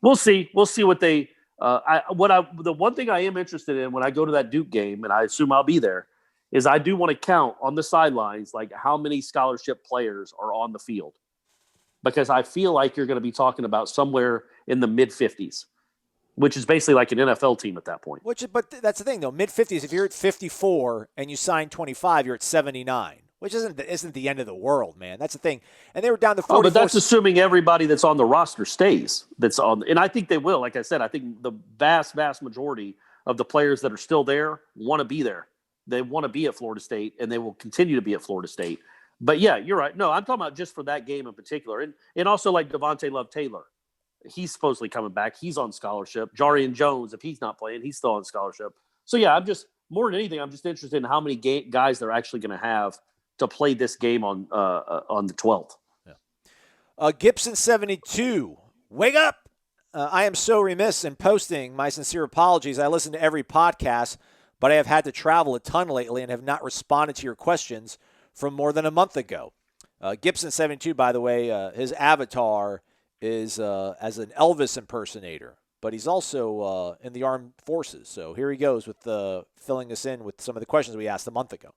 Speaker 5: we'll see what they. The one thing I am interested in when I go to that Duke game, and I assume I'll be there, is I do want to count on the sidelines like how many scholarship players are on the field, because I feel like you're going to be talking about somewhere in the mid 50s, which is basically like an NFL team at that point.
Speaker 4: But that's the thing though, mid 50s. If you're at 54 and you sign 25, you're at 79. Which isn't the end of the world, man. That's the thing. And they were down to 44.
Speaker 5: But that's assuming everybody that's on the roster stays. And I think they will. Like I said, I think the vast, vast majority of the players that are still there want to be there. They want to be at Florida State, and they will continue to be at Florida State. But, yeah, you're right. No, I'm talking about just for that game in particular. And also like Devontae Love-Taylor. He's supposedly coming back. He's on scholarship. Jarian Jones, if he's not playing, he's still on scholarship. So, yeah, more than anything, I'm just interested in how many guys they're actually going to have to play this game on the 12th.
Speaker 4: Yeah. Gibson 72, wake up! I am so remiss in posting my sincere apologies. I listen to every podcast, but I have had to travel a ton lately and have not responded to your questions from more than a month ago. Gibson 72, by the way, his avatar is as an Elvis impersonator, but he's also in the armed forces. So here he goes with filling us in with some of the questions we asked a month ago.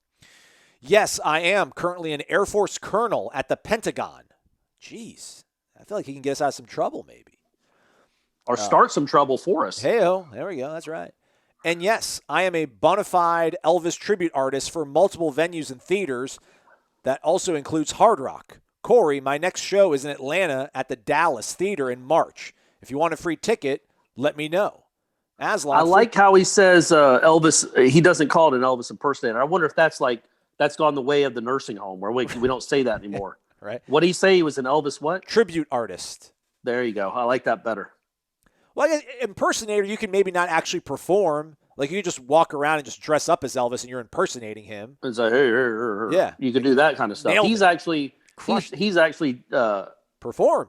Speaker 4: Yes, I am currently an Air Force colonel at the Pentagon. Jeez, I feel like he can get us out of some trouble maybe.
Speaker 5: Or start some trouble for us.
Speaker 4: Hey-o, there we go, that's right. And yes, I am a bona fide Elvis tribute artist for multiple venues and theaters. That also includes Hard Rock. Corey, my next show is in Atlanta at the Dallas Theater in March. If you want a free ticket, let me know. Aslan,
Speaker 5: I like how he says Elvis, he doesn't call it an Elvis impersonator. I wonder if that's gone the way of the nursing home where we don't say that anymore.
Speaker 4: Right.
Speaker 5: What did he say? He was an Elvis what?
Speaker 4: Tribute artist.
Speaker 5: There you go. I like that better.
Speaker 4: Well, I guess impersonator, you can maybe not actually perform. Like you just walk around and just dress up as Elvis and you're impersonating him.
Speaker 5: It's like, hey. Yeah. You can do that kind of stuff. He's actually
Speaker 4: performs.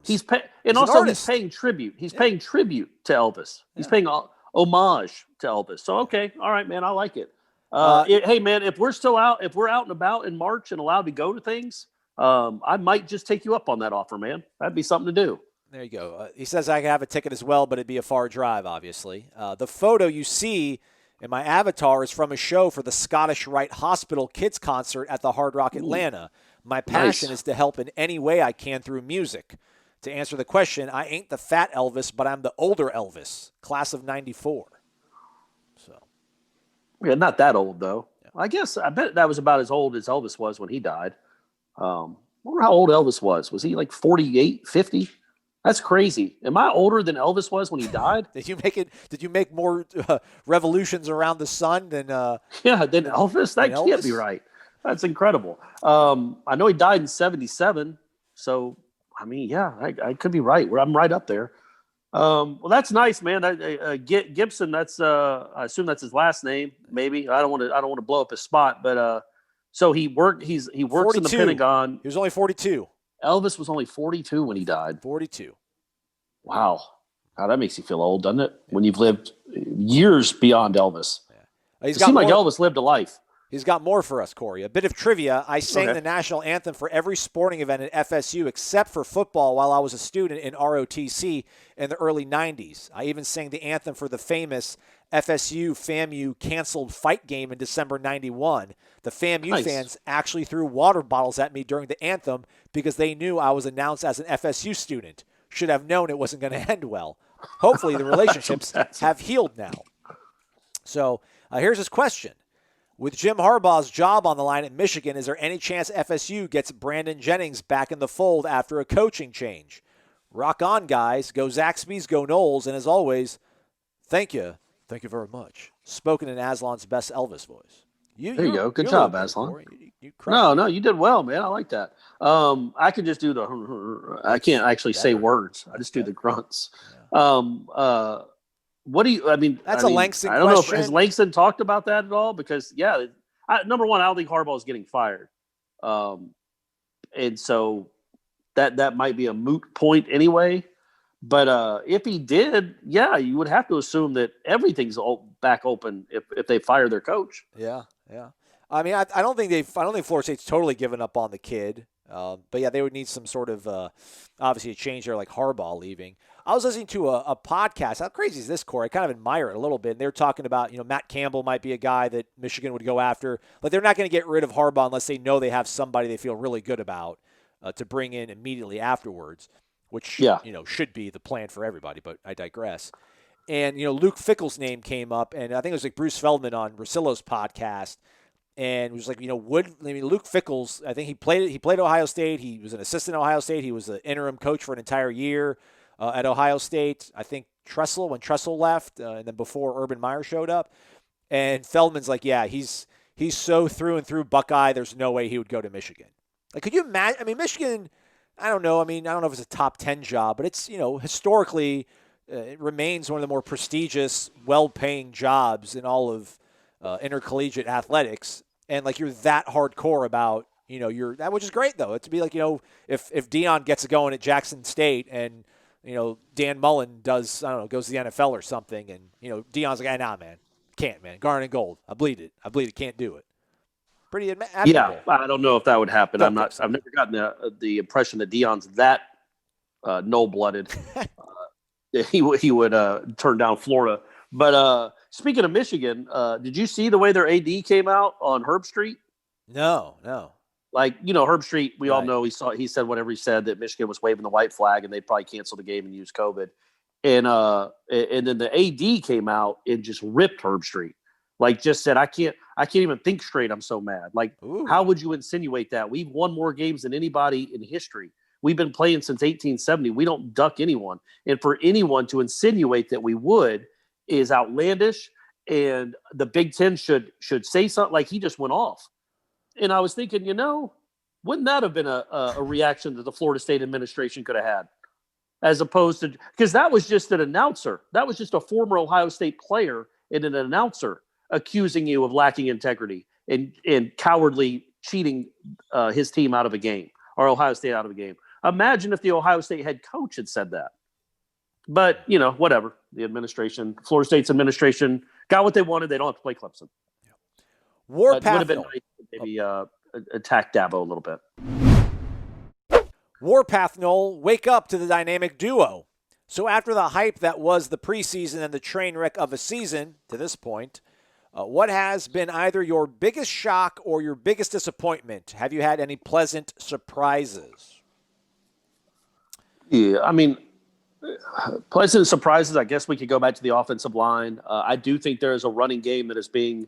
Speaker 5: He's paying tribute. He's paying tribute to Elvis. He's paying homage to Elvis. So, okay. All right, man. I like it. Hey, man, if we're out and about in March and allowed to go to things, I might just take you up on that offer, man. That'd be something to do.
Speaker 4: There you go. He says I can have a ticket as well, but it'd be a far drive, obviously. The photo you see in my avatar is from a show for the Scottish Rite Hospital Kids Concert at the Hard Rock Atlanta. My passion is to help in any way I can through music. To answer the question, I ain't the fat Elvis, but I'm the older Elvis, class of 94. So,
Speaker 5: yeah, not that old, though. Yeah. I bet that was about as old as Elvis was when he died. I wonder how old Elvis was. Was he like 48, 50? That's crazy. Am I older than Elvis was when he died?
Speaker 4: Did you make more revolutions around the sun than
Speaker 5: than Elvis? That can't be right. That's incredible. I know he died in 1977. So, I mean, yeah, I could be right. I'm right up there. Well, that's nice, man. Gibson, that's I assume that's his last name. Maybe I don't want to blow up his spot, but so he works 42. In the Pentagon.
Speaker 4: He was only 42.
Speaker 5: Elvis was only 42 when he died.
Speaker 4: 42.
Speaker 5: Wow. God, that makes you feel old, doesn't it? When you've lived years beyond Elvis. Yeah. It seemed like Elvis lived a life.
Speaker 4: He's got more for us, Corey. A bit of trivia. I sang the national anthem for every sporting event at FSU except for football while I was a student in ROTC in the early 90s. I even sang the anthem for the famous FSU-FAMU canceled fight game in December 91. The FAMU fans actually threw water bottles at me during the anthem because they knew I was announced as an FSU student. Should have known it wasn't going to end well. hopefully the relationships have healed now. So here's his question. With Jim Harbaugh's job on the line at Michigan, is there any chance FSU gets Brandon Jennings back in the fold after a coaching change? Rock on, guys. Go Zaxby's, go Noles. And as always, thank you. Thank you very much. Spoken in Aslan's best Elvis voice.
Speaker 5: There you go. Good job, Aslan. No, you did well, man. I like that. I can just do I can't actually say words. I just do the grunts. Yeah. What do you?
Speaker 4: That's a Langston question.
Speaker 5: I don't know if has Langston talked about that at all because number one, I don't think Harbaugh is getting fired, and so that might be a moot point anyway. But if he did, you would have to assume that everything's back open if they fire their coach.
Speaker 4: Yeah. I don't think Florida State's totally given up on the kid. But yeah, they would need some sort of obviously a change there, like Harbaugh leaving. I was listening to a podcast. How crazy is this, Corey? I kind of admire it a little bit. And they're talking about, Matt Campbell might be a guy that Michigan would go after. But they're not going to get rid of Harbaugh unless they know they have somebody they feel really good about to bring in immediately afterwards, which should be the plan for everybody. But I digress. And, Luke Fickell's name came up, and I think it was like Bruce Feldman on Russillo's podcast. And it was like, Luke Fickell's, I think he played at Ohio State. He was an assistant at Ohio State. He was the interim coach for an entire year at Ohio State. I think when Tressel left, and then before Urban Meyer showed up. And Feldman's like, he's so through and through Buckeye, there's no way he would go to Michigan. Like, could you imagine? Michigan, I don't know. I don't know if it's a top 10 job, but it's, historically, it remains one of the more prestigious, well-paying jobs in all of intercollegiate athletics, and like you're that hardcore about which is great though. It to be like if Dion gets it going at Jackson State and Dan Mullen goes to the NFL or something, and Dion's like, nah man, can't man, Garnet and Gold, I bleed it, can't do it. Pretty admirable.
Speaker 5: Yeah, I don't know if that would happen. I've never gotten the impression that Dion's that no-blooded. He would turn down Florida. But speaking of Michigan, did you see the way their AD came out on Herb Street?
Speaker 4: No.
Speaker 5: Like, Herb Street, we all know he said whatever he said, that Michigan was waving the white flag and they'd probably cancel the game and use COVID. And then the AD came out and just ripped Herb Street. Like, just said, I can't even think straight. I'm so mad. Like, How would you insinuate that? We've won more games than anybody in history. We've been playing since 1870. We don't duck anyone. And for anyone to insinuate that we would is outlandish, and the Big Ten should say something. Like, he just went off. And I was thinking, wouldn't that have been a reaction that the Florida State administration could have had, as opposed to, because that was just an announcer. That was just a former Ohio State player and an announcer accusing you of lacking integrity and cowardly cheating his team out of a game, or Ohio State out of a game. Imagine if the Ohio State head coach had said that. But, whatever. The administration, Florida State's administration, got what they wanted. They don't have to play Clemson.
Speaker 4: Warpath.
Speaker 5: It would have been nice to maybe attack Dabo a little bit.
Speaker 4: Warpath, Noel, wake up to the dynamic duo. So after the hype that was the preseason and the train wreck of a season to this point, what has been either your biggest shock or your biggest disappointment? Have you had any pleasant surprises?
Speaker 5: Yeah, pleasant surprises, I guess we could go back to the offensive line. I do think there is a running game that is being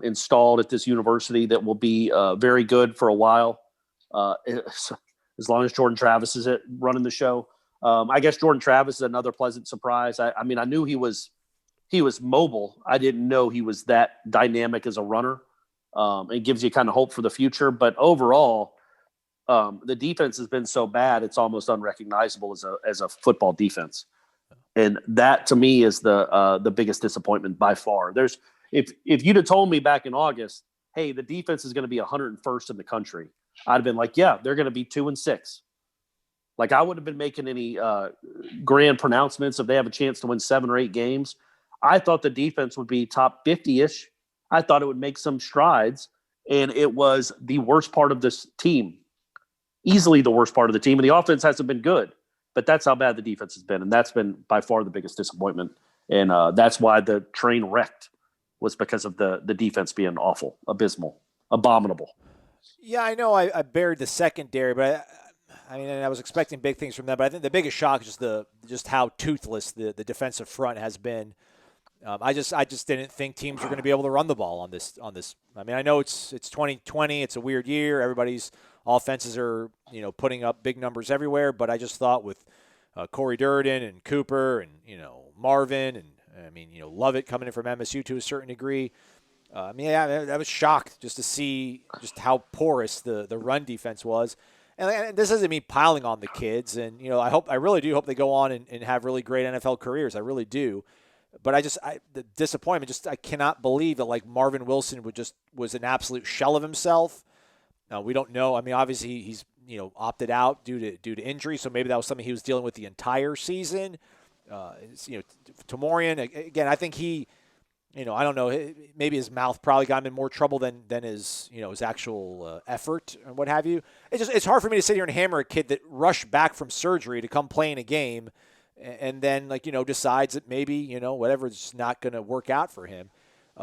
Speaker 5: installed at this university that will be very good for a while, as long as Jordan Travis is running the show. I guess Jordan Travis is another pleasant surprise. I knew he was mobile. I didn't know he was that dynamic as a runner. It gives you kind of hope for the future. But overall, the defense has been so bad, it's almost unrecognizable as a football defense. And that, to me, is the biggest disappointment by far. If you'd have told me back in August, hey, the defense is going to be 101st in the country, I'd have been like, yeah, they're going to be 2-6. Like, I wouldn't have been making any grand pronouncements if they have a chance to win 7 or 8 games. I thought the defense would be top 50-ish. I thought it would make some strides, and it was the worst part of this team. Easily the worst part of the team, and the offense hasn't been good. But that's how bad the defense has been, and that's been by far the biggest disappointment. And that's why the train wrecked, was because of the defense being awful, abysmal, abominable.
Speaker 4: Yeah, I know I buried the secondary, but I mean, I was expecting big things from them, but I think the biggest shock is just how toothless the defensive front has been. I just didn't think teams were going to be able to run the ball on this. I mean, I know it's 2020, it's a weird year. Everybody's offenses are putting up big numbers everywhere, but I just thought with Corey Durden and Cooper and Marvin and I mean Lovett coming in from MSU to a certain degree. I was shocked just to see just how porous the run defense was. And this isn't me piling on the kids. And, I really do hope they go on and have really great NFL careers. I really do. But the disappointment, I cannot believe that like Marvin Wilson was an absolute shell of himself. We don't know. I mean, obviously he's, opted out due to injury. So maybe that was something he was dealing with the entire season. Tomorian, again, I think he, I don't know, maybe his mouth probably got him in more trouble than his, his actual effort and what have you. It's hard for me to sit here and hammer a kid that rushed back from surgery to come play in a game and then, decides that maybe, whatever, it's just not going to work out for him.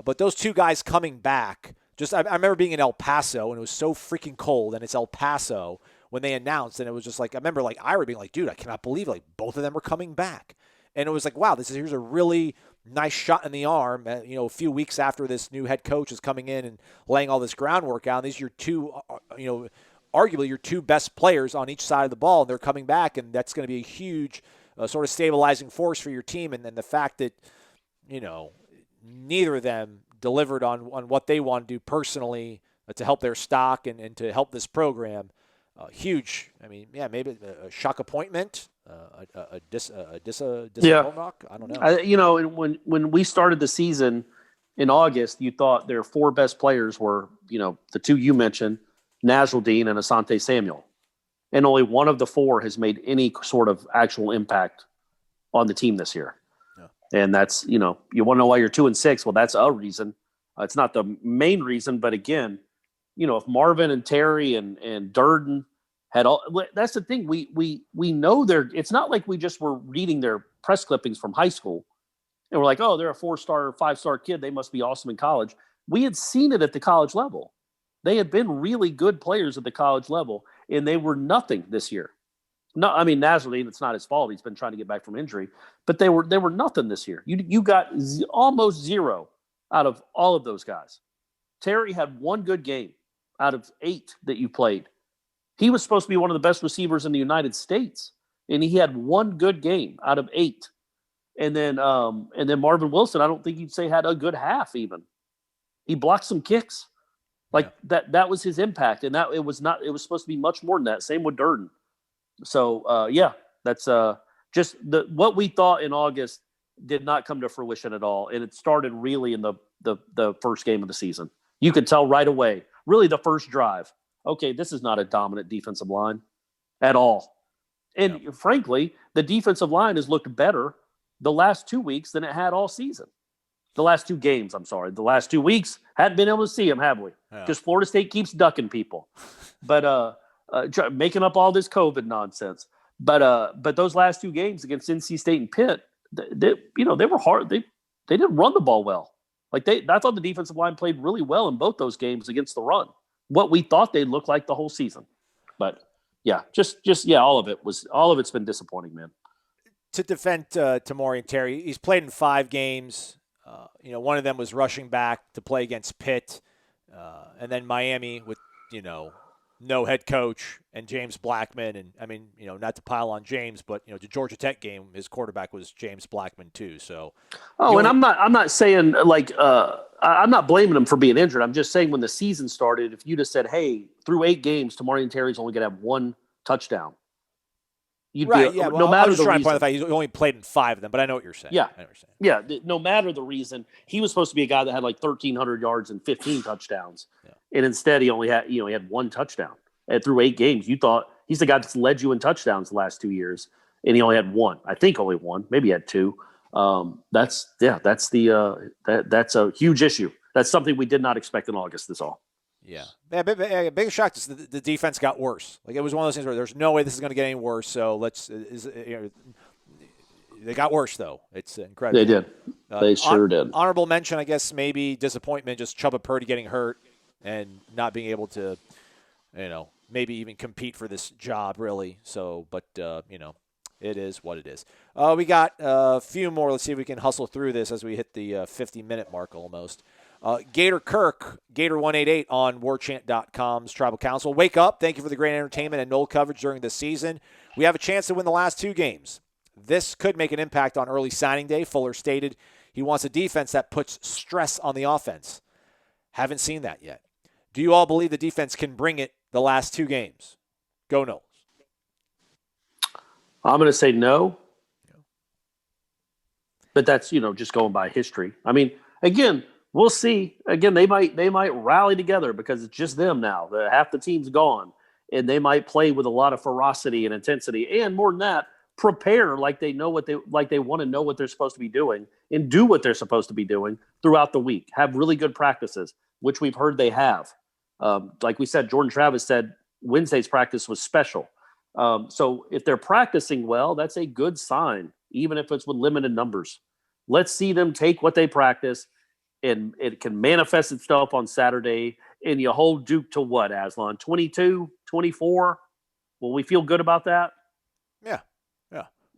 Speaker 4: But those two guys coming back, I remember being in El Paso and it was so freaking cold and it's El Paso when they announced and it was just like, I remember like Ira being like, dude, I cannot believe like both of them are coming back. And it was like, wow, here's a really nice shot in the arm, a few weeks after this new head coach is coming in and laying all this groundwork out. And these are your two, arguably your two best players on each side of the ball, and they're coming back, and that's going to be a huge sort of stabilizing force for your team. And then the fact that, neither of them delivered on what they want to do personally to help their stock and to help this program, huge. I mean, yeah, maybe a shock appointment. A knock? I don't know.
Speaker 5: When we started the season in August, you thought their four best players were, the two you mentioned, Nasruddin and Asante Samuel. And only one of the four has made any sort of actual impact on the team this year. Yeah. And that's, you want to know why you're 2-6. Well, that's a reason. It's not the main reason, but again, if Marvin and Terry and Durden had all, that's the thing. We know it's not like we just were reading their press clippings from high school and we're like, oh, they're a 4-star, 5-star kid. They must be awesome in college. We had seen it at the college level. They had been really good players at the college level and they were nothing this year. No, I mean, Nasruddin, it's not his fault. He's been trying to get back from injury, but they were nothing this year. You got almost zero out of all of those guys. Terry had one good game out of 8 that you played. He was supposed to be one of the best receivers in the United States, and he had one good game out of 8. And then Marvin Wilson, I don't think you'd say had a good half even. He blocked some kicks. That was his impact, and it was supposed to be much more than that. Same with Durden. So that's just what we thought in August did not come to fruition at all, and it started really in the first game of the season. You could tell right away, really the first drive. Okay, this is not a dominant defensive line at all. And frankly, the defensive line has looked better the last 2 weeks than it had all season. The last 2 games, I'm sorry. The last 2 weeks, hadn't been able to see them, have we? Because Florida State keeps ducking people. But making up all this COVID nonsense. But those last 2 games against NC State and Pitt, they were hard. They didn't run the ball well. I thought the defensive line played really well in both those games against the run. What we thought they'd look like the whole season. But all of it's been disappointing, man.
Speaker 4: To defend Tomori Terry, he's played in 5 games. One of them was rushing back to play against Pitt, and then Miami with no head coach and James Blackman. And I mean, not to pile on James, but the Georgia Tech game, his quarterback was James Blackman too. So,
Speaker 5: I'm not saying I'm not blaming him for being injured. I'm just saying when the season started, if you just said, hey, through 8 games, Tomori Terry's only going to have 1 touchdown.
Speaker 4: No matter I was just trying to point out the fact he only played in 5 of them, but I know what you're saying.
Speaker 5: Yeah, I understand. Yeah, no matter the reason, he was supposed to be a guy that had 1,300 yards and 15 touchdowns, and instead he only had he had 1 touchdown. And through 8 games, you thought he's the guy that's led you in touchdowns the last 2 years, and he only had 1. I think only 1, maybe he had 2. That's a huge issue. That's something we did not expect in August. This all.
Speaker 4: Yeah, big shock. The defense got worse. It was one of those things where there's no way this is going to get any worse. So they got worse though. It's incredible.
Speaker 5: They did. They sure did.
Speaker 4: Honorable mention, I guess, maybe disappointment. Just Chubba Purdy getting hurt and not being able to maybe even compete for this job, really. So, but, it is what it is. We got a few more. Let's see if we can hustle through this as we hit the 50-minute mark almost. Gator Kirk, Gator188 on warchant.com's Tribal Council. Wake up. Thank you for the great entertainment and Nole coverage during the season. We have a chance to win the last 2 games. This could make an impact on early signing day. Fuller stated he wants a defense that puts stress on the offense. Haven't seen that yet. Do you all believe the defense can bring it the last 2 games? Go Noles.
Speaker 5: I'm going to say no. But that's, just going by history. I mean, again, we'll see. Again, they might rally together because it's just them now. Half the team's gone, and they might play with a lot of ferocity and intensity. And more than that, prepare like they want to know what they're supposed to be doing and do what they're supposed to be doing throughout the week. Have really good practices, which we've heard they have. Like we said, Jordan Travis said Wednesday's practice was special. So if they're practicing well, that's a good sign, even if it's with limited numbers. Let's see them take what they practice, and it can manifest itself on Saturday. And you hold Duke to what, Aslan? 22, 24? Will we feel good about that?
Speaker 4: Yeah.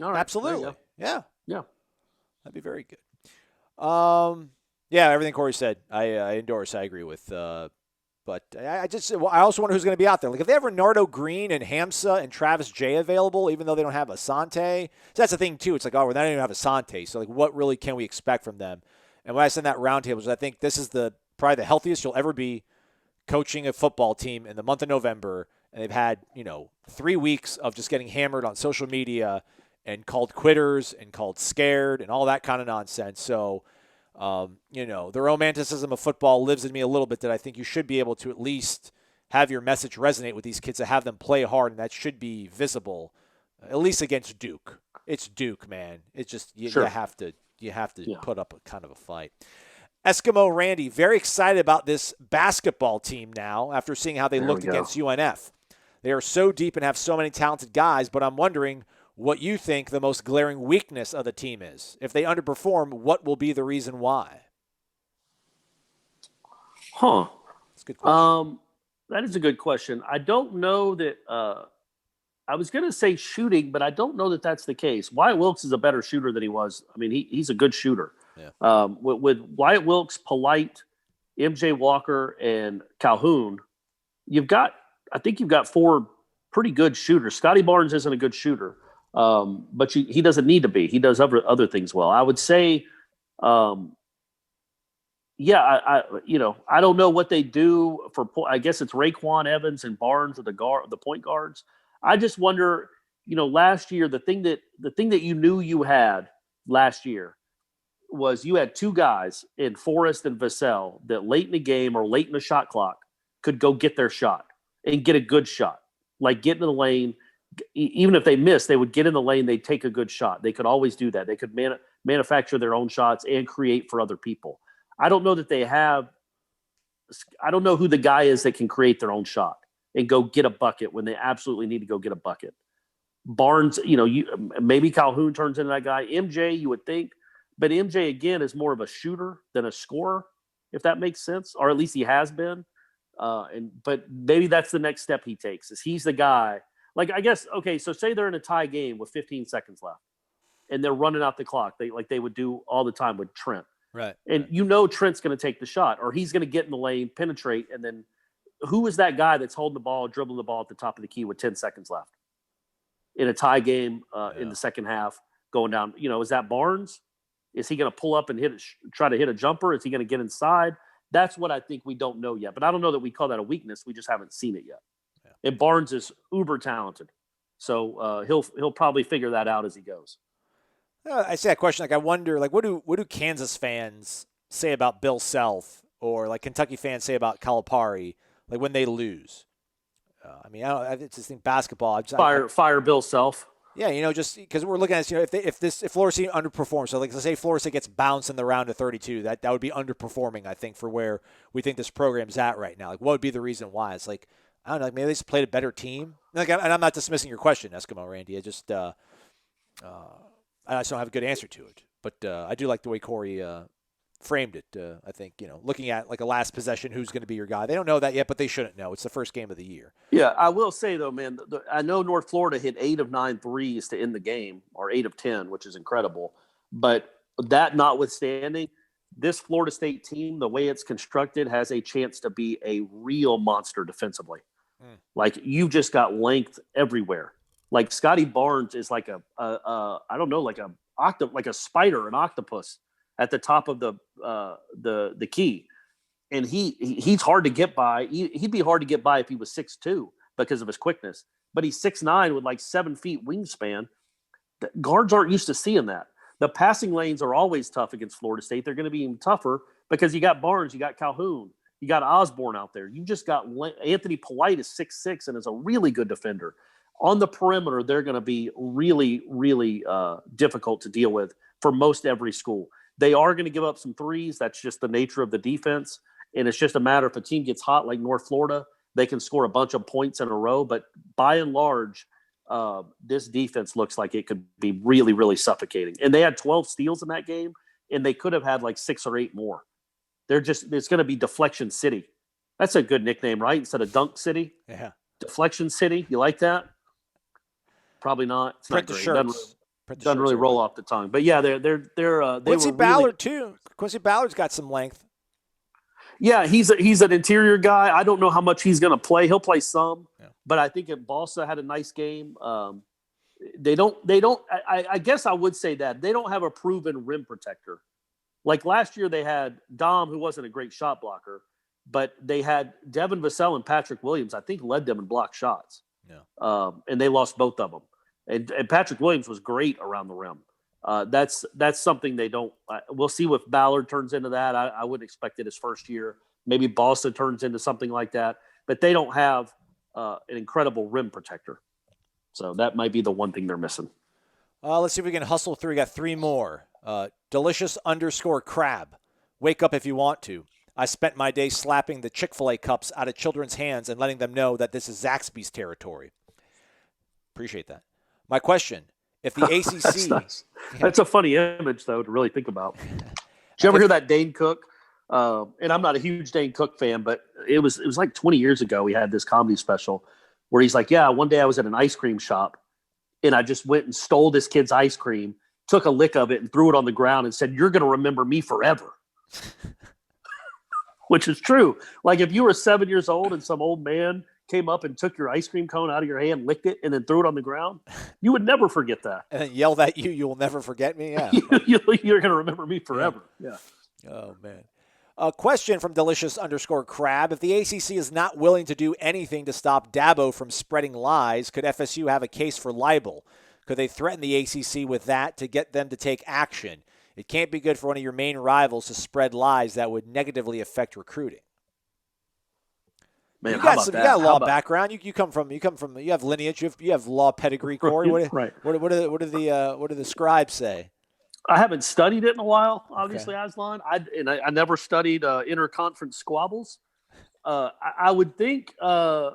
Speaker 5: All right.
Speaker 4: Absolutely. Yeah. That'd be very good. Everything Corey said, I endorse. I agree with. But I also wonder who's going to be out there. Like, if they have Renardo Green and Hamza and Travis J available, even though they don't have Asante. So that's the thing, too. It's like, we're not even have Asante. So, like, what really can we expect from them? And when I send that roundtable, I think this is probably the healthiest you'll ever be coaching a football team in the month of November. And they've had, 3 weeks of just getting hammered on social media and called quitters and called scared and all that kind of nonsense. So, the romanticism of football lives in me a little bit, that I think you should be able to at least have your message resonate with these kids, to have them play hard, and that should be visible, at least against Duke. It's Duke, man. It's just you have to put up a kind of a fight. Eskimo Randy, very excited about this basketball team now after seeing how they looked against UNF. They are so deep and have so many talented guys, but I'm wondering what you think the most glaring weakness of the team is. If they underperform, what will be the reason why?
Speaker 5: That's
Speaker 4: a good question.
Speaker 5: That is a good question. I don't know that I was going to say shooting, but I don't know that that's the case. Wyatt Wilkes is a better shooter than he was. I mean, he's a good shooter.
Speaker 4: Yeah.
Speaker 5: With Wyatt Wilkes, Polite, MJ Walker, and Calhoun, I think you've got 4 pretty good shooters. Scotty Barnes isn't a good shooter. But he doesn't need to be. He does other things well. I would say, I don't know what they do for. I guess it's Raekwon Evans and Barnes are the point guards. I just wonder, last year the thing that you knew you had last year was you had 2 guys in Forrest and Vassell that late in the game or late in the shot clock could go get their shot and get a good shot, like get in the lane. Even if they missed, they would get in the lane. They'd take a good shot. They could always do that. They could manufacture their own shots and create for other people. I don't know that they have. I don't know who the guy is that can create their own shot and go get a bucket when they absolutely need to go get a bucket. Barnes, maybe Calhoun turns into that guy. MJ, you would think, but MJ again is more of a shooter than a scorer, if that makes sense, or at least he has been. But maybe that's the next step he takes. Is he's the guy. Like, I guess, okay, so say they're in a tie game with 15 seconds left and they're running out the clock. They would do all the time with Trent.
Speaker 4: Right.
Speaker 5: And Trent's going to take the shot, or he's going to get in the lane, penetrate, and then who is that guy that's holding the ball, dribbling the ball at the top of the key with 10 seconds left in a tie game in the second half going down? Is that Barnes? Is he going to pull up and try to hit a jumper? Is he going to get inside? That's what I think we don't know yet. But I don't know that we call that a weakness. We just haven't seen it yet. And Barnes is uber talented, so he'll probably figure that out as he goes.
Speaker 4: I say that question. Like, I wonder, like, what do Kansas fans say about Bill Self, or like Kentucky fans say about Calipari, like when they lose? I just think basketball.
Speaker 5: Fire Bill Self.
Speaker 4: Yeah, just because we're looking at this, if Florida State underperforms, so like let's say Florida State gets bounced in the round of 32, that would be underperforming, I think, for where we think this program's at right now. Like, what would be the reason why? It's like, I don't know, maybe they just played a better team. Like, and I'm not dismissing your question, Eskimo Randy. I just don't have a good answer to it. But I do like the way Corey framed it. I think, looking at like a last possession, who's going to be your guy. They don't know that yet, but they shouldn't know. It's the first game of the year.
Speaker 5: Yeah, I will say, though, man, I know North Florida hit 8 of 9 threes to end the game, or 8 of 10, which is incredible. But that notwithstanding, this Florida State team, the way it's constructed, has a chance to be a real monster defensively. Like, you've just got length everywhere. Like, Scotty Barnes is like I don't know, like a spider, an octopus at the top of the key. And he's hard to get by. He'd be hard to get by if he was 6'2" because of his quickness. But he's 6'9" with like 7 feet wingspan. The guards aren't used to seeing that. The passing lanes are always tough against Florida State. They're going to be even tougher because you got Barnes, you got Calhoun, you got Osborne out there. You just got Anthony Polite is 6'6" and is a really good defender. On the perimeter, they're going to be really, really difficult to deal with for most every school. They are going to give up some threes. That's just the nature of the defense. And it's just a matter if a team gets hot like North Florida, they can score a bunch of points in a row. But by and large, this defense looks like it could be really, really suffocating. And they had 12 steals in that game, and they could have had like 6 or 8 more. It's going to be Deflection City. That's a good nickname, right? Instead of Dunk City.
Speaker 4: Yeah.
Speaker 5: Deflection City. You like that? Probably not. It's
Speaker 4: Print
Speaker 5: not
Speaker 4: the
Speaker 5: great.
Speaker 4: shirts.
Speaker 5: Doesn't really roll off the tongue. But yeah, they're
Speaker 4: Quincy Ballard too. Quincy Ballard's got some length.
Speaker 5: Yeah, he's an interior guy. I don't know how much he's going to play. He'll play some, but I think Balsa had a nice game. They don't. I guess I would say that they don't have a proven rim protector. Like last year, they had Dom, who wasn't a great shot blocker, but they had Devin Vassell and Patrick Williams. I think led them in block shots. Yeah. And they lost both of them. And Patrick Williams was great around the rim. That's something they don't. We'll see if Ballard turns into that. I wouldn't expect it his first year. Maybe Boston turns into something like that. But they don't have an incredible rim protector. So that might be the one thing they're missing.
Speaker 4: Let's see if we can hustle through. We got 3 more. Delicious_crab. Wake up if you want to. I spent my day slapping the Chick-fil-A cups out of children's hands and letting them know that this is Zaxby's territory. Appreciate that. My question, if the ACC...
Speaker 5: That's nice. That's a funny image, though, to really think about. Did you ever hear that Dane Cook? And I'm not a huge Dane Cook fan, but it was like 20 years ago he had this comedy special where he's like, yeah, one day I was at an ice cream shop, and I just went and stole this kid's ice cream, took a lick of it, and threw it on the ground and said, you're going to remember me forever. Which is true. Like if you were 7 years old and some old man came up and took your ice cream cone out of your hand, licked it, and then threw it on the ground, you would never forget that.
Speaker 4: And then yelled at you, you will never forget me? Yeah.
Speaker 5: You're going to remember me forever. Yeah.
Speaker 4: Oh, man. A question from Delicious_crab. If the ACC is not willing to do anything to stop Dabo from spreading lies, could FSU have a case for libel? Could they threaten the ACC with that to get them to take action? It can't be good for one of your main rivals to spread lies that would negatively affect recruiting.
Speaker 5: Man,
Speaker 4: you got a law background. You have lineage. You have law pedigree, Corey.
Speaker 5: Right.
Speaker 4: What do the scribes say?
Speaker 5: I haven't studied it in a while, obviously, okay. Aslan. I never studied interconference squabbles. I would think, I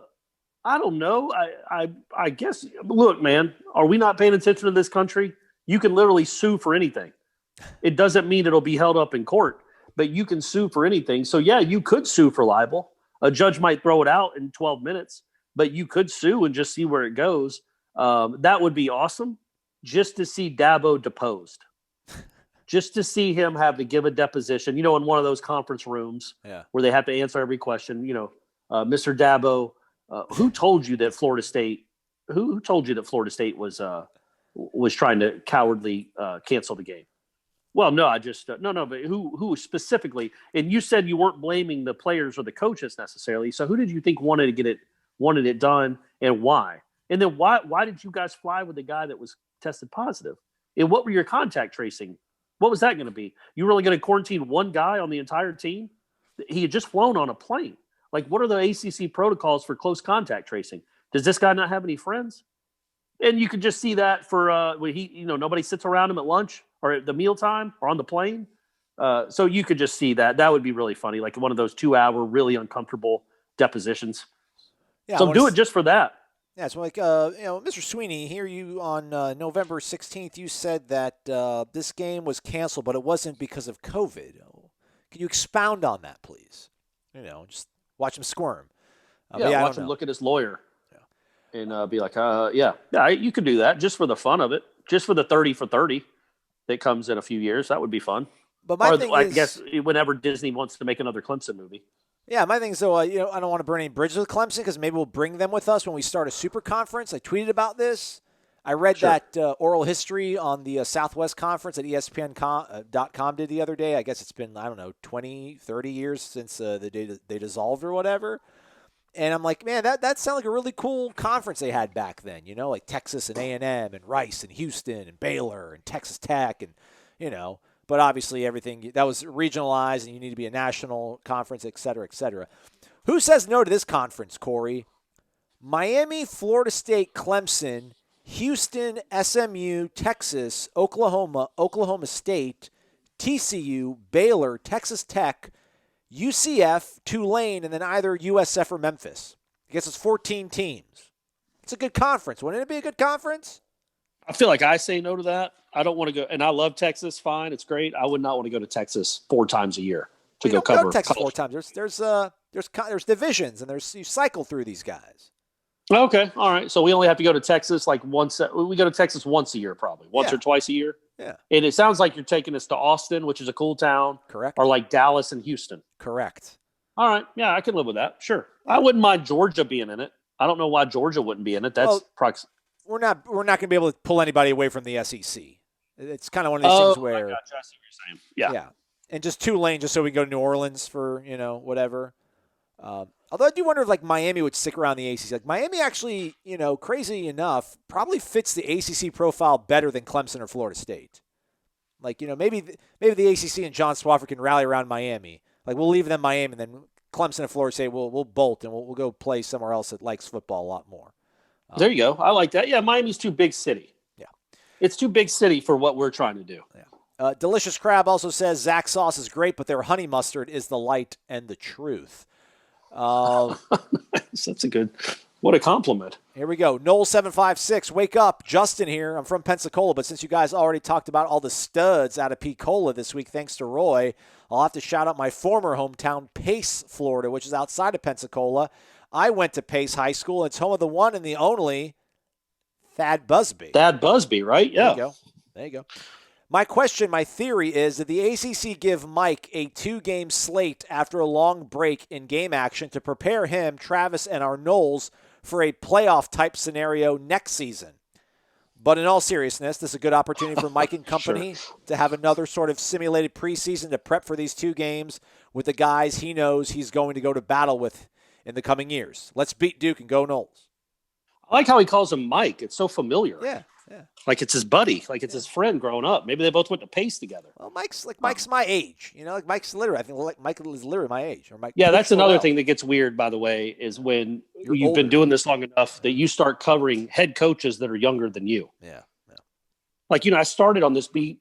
Speaker 5: don't know. I guess, look, man, are we not paying attention to this country? You can literally sue for anything. It doesn't mean it'll be held up in court, but you can sue for anything. So, yeah, you could sue for libel. A judge might throw it out in 12 minutes, but you could sue and just see where it goes. That would be awesome, just to see Dabo deposed. Just to see him have to give a deposition, in one of those conference rooms where they have to answer every question. Mr. Dabo, who told you that Florida State? Who told you that Florida State was trying to cowardly cancel the game? Well, no, I just no. But who specifically? And you said you weren't blaming the players or the coaches necessarily. So who did you think wanted it done, and why? And then why did you guys fly with the guy that was tested positive? And what were your contact tracing? What was that going to be? You were only going to quarantine one guy on the entire team? He had just flown on a plane. Like, what are the ACC protocols for close contact tracing? Does this guy not have any friends? And you could just see that for when nobody sits around him at lunch or at the mealtime or on the plane. So you could just see that. That would be really funny, like one of those 2-hour, really uncomfortable depositions. Yeah, so do it just for that.
Speaker 4: Yeah, so Mr. Sweeney, here you on November 16th, you said that this game was canceled, but it wasn't because of COVID. Can you expound on that, please? Just watch him squirm.
Speaker 5: Watch him look at his lawyer and be like, you could do that just for the fun of it, just for the 30 for 30 that comes in a few years. That would be fun.
Speaker 4: But my thing is,
Speaker 5: I guess whenever Disney wants to make another Clemson movie.
Speaker 4: Yeah, my thing is, though, I don't want to burn any bridges with Clemson because maybe we'll bring them with us when we start a super conference. I tweeted about this. I read that oral history on the Southwest Conference that ESPN.com did the other day. I guess it's been, 20, 30 years since they dissolved or whatever. And I'm like, man, that sounded like a really cool conference they had back then, like Texas and A&M and Rice and Houston and Baylor and Texas Tech and, But obviously everything that was regionalized and you need to be a national conference, et cetera, et cetera. Who says no to this conference, Corey? Miami, Florida State, Clemson, Houston, SMU, Texas, Oklahoma, Oklahoma State, TCU, Baylor, Texas Tech, UCF, Tulane, and then either USF or Memphis. I guess it's 14 teams. It's a good conference. Wouldn't it be a good conference?
Speaker 5: I feel like I say no to that. I don't want to go, and I love Texas. Fine, it's great. I would not want to go to Texas 4 times a year to go cover.
Speaker 4: Go to Texas 4 times. There's divisions, and you cycle through these guys.
Speaker 5: Okay, all right. So we only have to go to Texas like once. We go to Texas once a year, probably once or twice a year.
Speaker 4: Yeah.
Speaker 5: And it sounds like you're taking us to Austin, which is a cool town.
Speaker 4: Correct.
Speaker 5: Or like Dallas and Houston.
Speaker 4: Correct.
Speaker 5: All right. Yeah, I can live with that. Sure. I wouldn't mind Georgia being in it. I don't know why Georgia wouldn't be in it. That's
Speaker 4: we're not going to be able to pull anybody away from the SEC. It's kind of one of these things where
Speaker 5: I see what you're saying. Yeah.
Speaker 4: And just Tulane, just so we can go to New Orleans for whatever. Although I do wonder if Miami would stick around the ACC. Miami actually, crazy enough, probably fits the ACC profile better than Clemson or Florida State. Maybe the ACC and John Swofford can rally around Miami. We'll leave them Miami, and then Clemson and Florida State we'll bolt and we'll go play somewhere else that likes football a lot more.
Speaker 5: There you go. I like that. Yeah, Miami's too big city.
Speaker 4: Yeah,
Speaker 5: it's too big city for what we're trying to do.
Speaker 4: Yeah. Delicious Crab also says Zach sauce is great, but their honey mustard is the light and the truth.
Speaker 5: That's what a compliment.
Speaker 4: Here we go. Noles756, wake up. Justin here. I'm from Pensacola, but since you guys already talked about all the studs out of Pensacola this week, thanks to Roy, I'll have to shout out my former hometown, Pace, Florida, which is outside of Pensacola. I went to Pace High School. It's home of the one and the only Thad Busby.
Speaker 5: Thad Busby, right? Yeah.
Speaker 4: There you go. My theory is that the ACC give Mike a 2-game slate after a long break in game action to prepare him, Travis, and our Noles for a playoff-type scenario next season. But in all seriousness, this is a good opportunity for Mike and company to have another sort of simulated preseason to prep for these 2 games with the guys he knows he's going to go to battle with in the coming years. Let's beat Duke and go Noles.
Speaker 5: I like how he calls him Mike. It's so familiar.
Speaker 4: Yeah.
Speaker 5: Like it's his buddy. Like it's his friend growing up. Maybe they both went to Pace together.
Speaker 4: Well, Mike's my age. Mike's literally, I think Mike is literally my age. Or Mike.
Speaker 5: Yeah, that's another thing that gets weird, by the way, is when you've been doing this long enough that you start covering head coaches that are younger than you.
Speaker 4: Yeah.
Speaker 5: I started on this beat.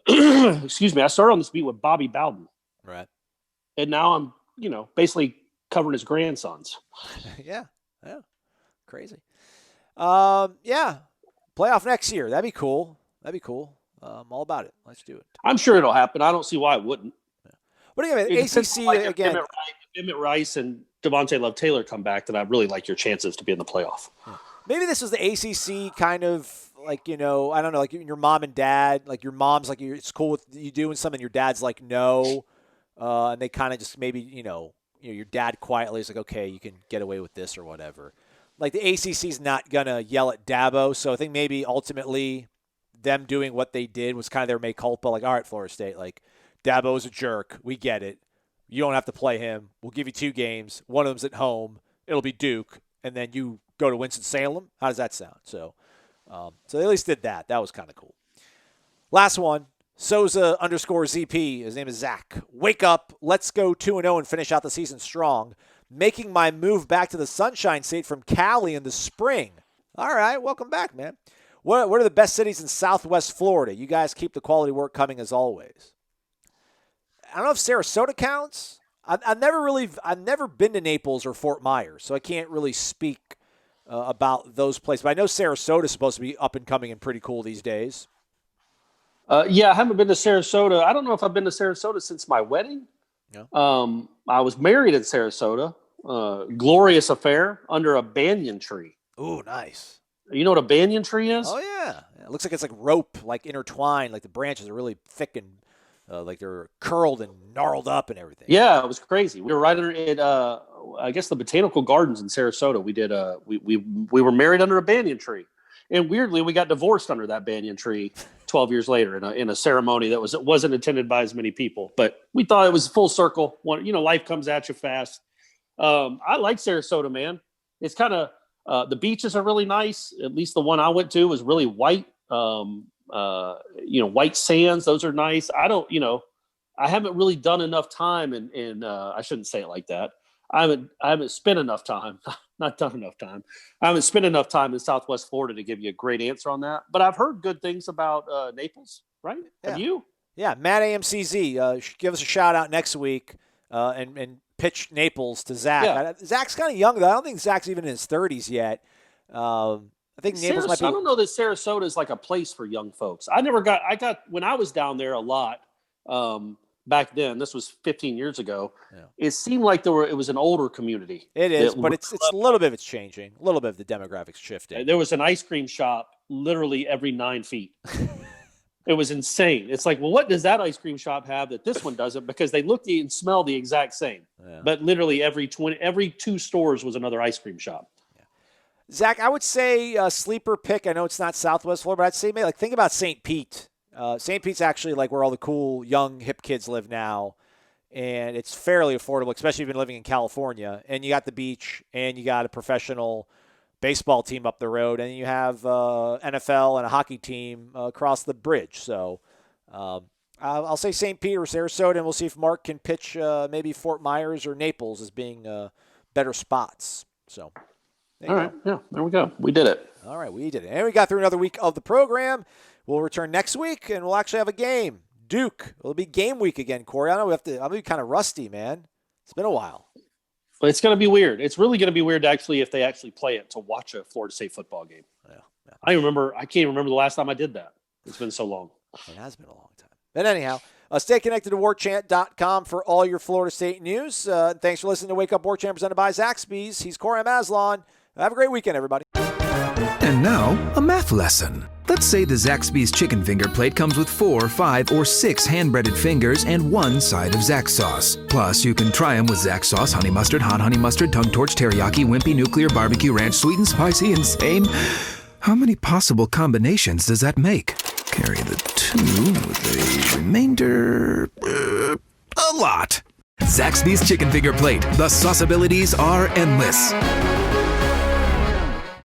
Speaker 5: Excuse me. I started on this beat with Bobby Bowden.
Speaker 4: Right.
Speaker 5: And now I'm, basically covering his grandsons.
Speaker 4: Yeah. Crazy. Playoff next year. That'd be cool. I'm all about it. Let's do it.
Speaker 5: I'm sure it'll happen. I don't see why it wouldn't.
Speaker 4: Yeah. But again, ACC again.
Speaker 5: If Emmett Rice and Devontae Love Taylor come back, then I really like your chances to be in the playoff.
Speaker 4: Yeah. Maybe this was the ACC kind of I don't know, like your mom and dad, like your mom's like it's cool with you doing something, your dad's like no, and they kind of just maybe your dad quietly is like, okay, you can get away with this or whatever. Like the ACC's not going to yell at Dabo, so I think maybe ultimately them doing what they did was kind of their mea culpa. Like, all right, Florida State, like Dabo's a jerk. We get it. You don't have to play him. We'll give you 2 games. One of them's at home. It'll be Duke, and then you go to Winston-Salem. How does that sound? So they at least did that. That was kind of cool. Last one, Souza_ZP. His name is Zach. Wake up. Let's go 2-0 and finish out the season strong. Making my move back to the Sunshine State from Cali in the spring. All right, welcome back, man. What are the best cities in Southwest Florida? You guys keep the quality work coming as always. I don't know if Sarasota counts. I've never been to Naples or Fort Myers, so I can't really speak about those places. But I know Sarasota is supposed to be up and coming and pretty cool these days.
Speaker 5: Yeah, I haven't been to Sarasota. I don't know if I've been to Sarasota since my wedding.
Speaker 4: Yeah.
Speaker 5: I was married in Sarasota. Glorious affair under a banyan tree.
Speaker 4: Ooh, nice.
Speaker 5: You know what a banyan tree is?
Speaker 4: Oh, yeah. It looks like it's like rope, like intertwined, like the branches are really thick and like they're curled and gnarled up and everything.
Speaker 5: Yeah, it was crazy. We were right under it. I guess the Botanical Gardens in Sarasota. We did. We were married under a banyan tree, and weirdly, we got divorced under that banyan tree 12 years later in a ceremony that wasn't attended by as many people. But we thought it was full circle. Life comes at you fast. I like Sarasota, man. It's kind of the beaches are really nice. At least the one I went to was really white. White sands. Those are nice. I haven't really done enough time in I shouldn't say it like that. I haven't spent enough time, not done enough time. I haven't spent enough time in Southwest Florida to give you a great answer on that. But I've heard good things about Naples, right?
Speaker 4: Yeah.
Speaker 5: Have you?
Speaker 4: Yeah, Matt AMCZ, give us a shout out next week and pitch Naples to Zach.
Speaker 5: Yeah.
Speaker 4: Zach's kind of young, though. I don't think Zach's even in his 30s yet. I think Naples might be.
Speaker 5: I don't know that Sarasota is like a place for young folks. I got when I was down there a lot. Back then, this was 15 years ago. Yeah. It seemed like it was an older community.
Speaker 4: It is, but it's a little bit of it's changing. A little bit of the demographics shifting.
Speaker 5: There was an ice cream shop literally every 9 feet. It was insane. It's like, well, what does that ice cream shop have that this one doesn't? Because they look and smell the exact same. Yeah. But literally every 2 stores was another ice cream shop.
Speaker 4: Yeah. Zach, I would say sleeper pick. I know it's not Southwest Florida, but I'd say maybe think about St. Pete. St. Pete's actually like where all the cool, young, hip kids live now, and it's fairly affordable, especially if you've been living in California. And you got the beach, and you got a professional baseball team up the road, and you have NFL and a hockey team across the bridge. So I'll say St. Pete or Sarasota, and we'll see if Mark can pitch maybe Fort Myers or Naples as being better spots. So,
Speaker 5: all right, yeah, there we go. We did it.
Speaker 4: All right, we did it. And we got through another week of the program. We'll return next week, and we'll actually have a game. Duke. It'll be game week again, Corey. I know I'm going to be kind of rusty, man. It's been a while.
Speaker 5: But it's going to be weird. It's really going to be weird, actually, if they actually play it to watch a Florida State football game. Yeah. I can't remember the last time I did that. It's been so long.
Speaker 4: It has been a long time. But anyhow, stay connected to warchant.com for all your Florida State news. Thanks for listening to Wake Up Warchant presented by Zaxby's. He's Corey Maslon. Have a great weekend, everybody.
Speaker 3: And now, a math lesson. Let's say the Zaxby's chicken finger plate comes with 4, 5, or 6 hand-breaded fingers and 1 side of Zax sauce. Plus, you can try them with Zax sauce, honey mustard, hot honey mustard, tongue torch, teriyaki, wimpy, nuclear, barbecue ranch, sweet and spicy, insane. How many possible combinations does that make? Carry the 2 with the remainder. A lot. Zaxby's chicken finger plate. The sauce abilities are endless.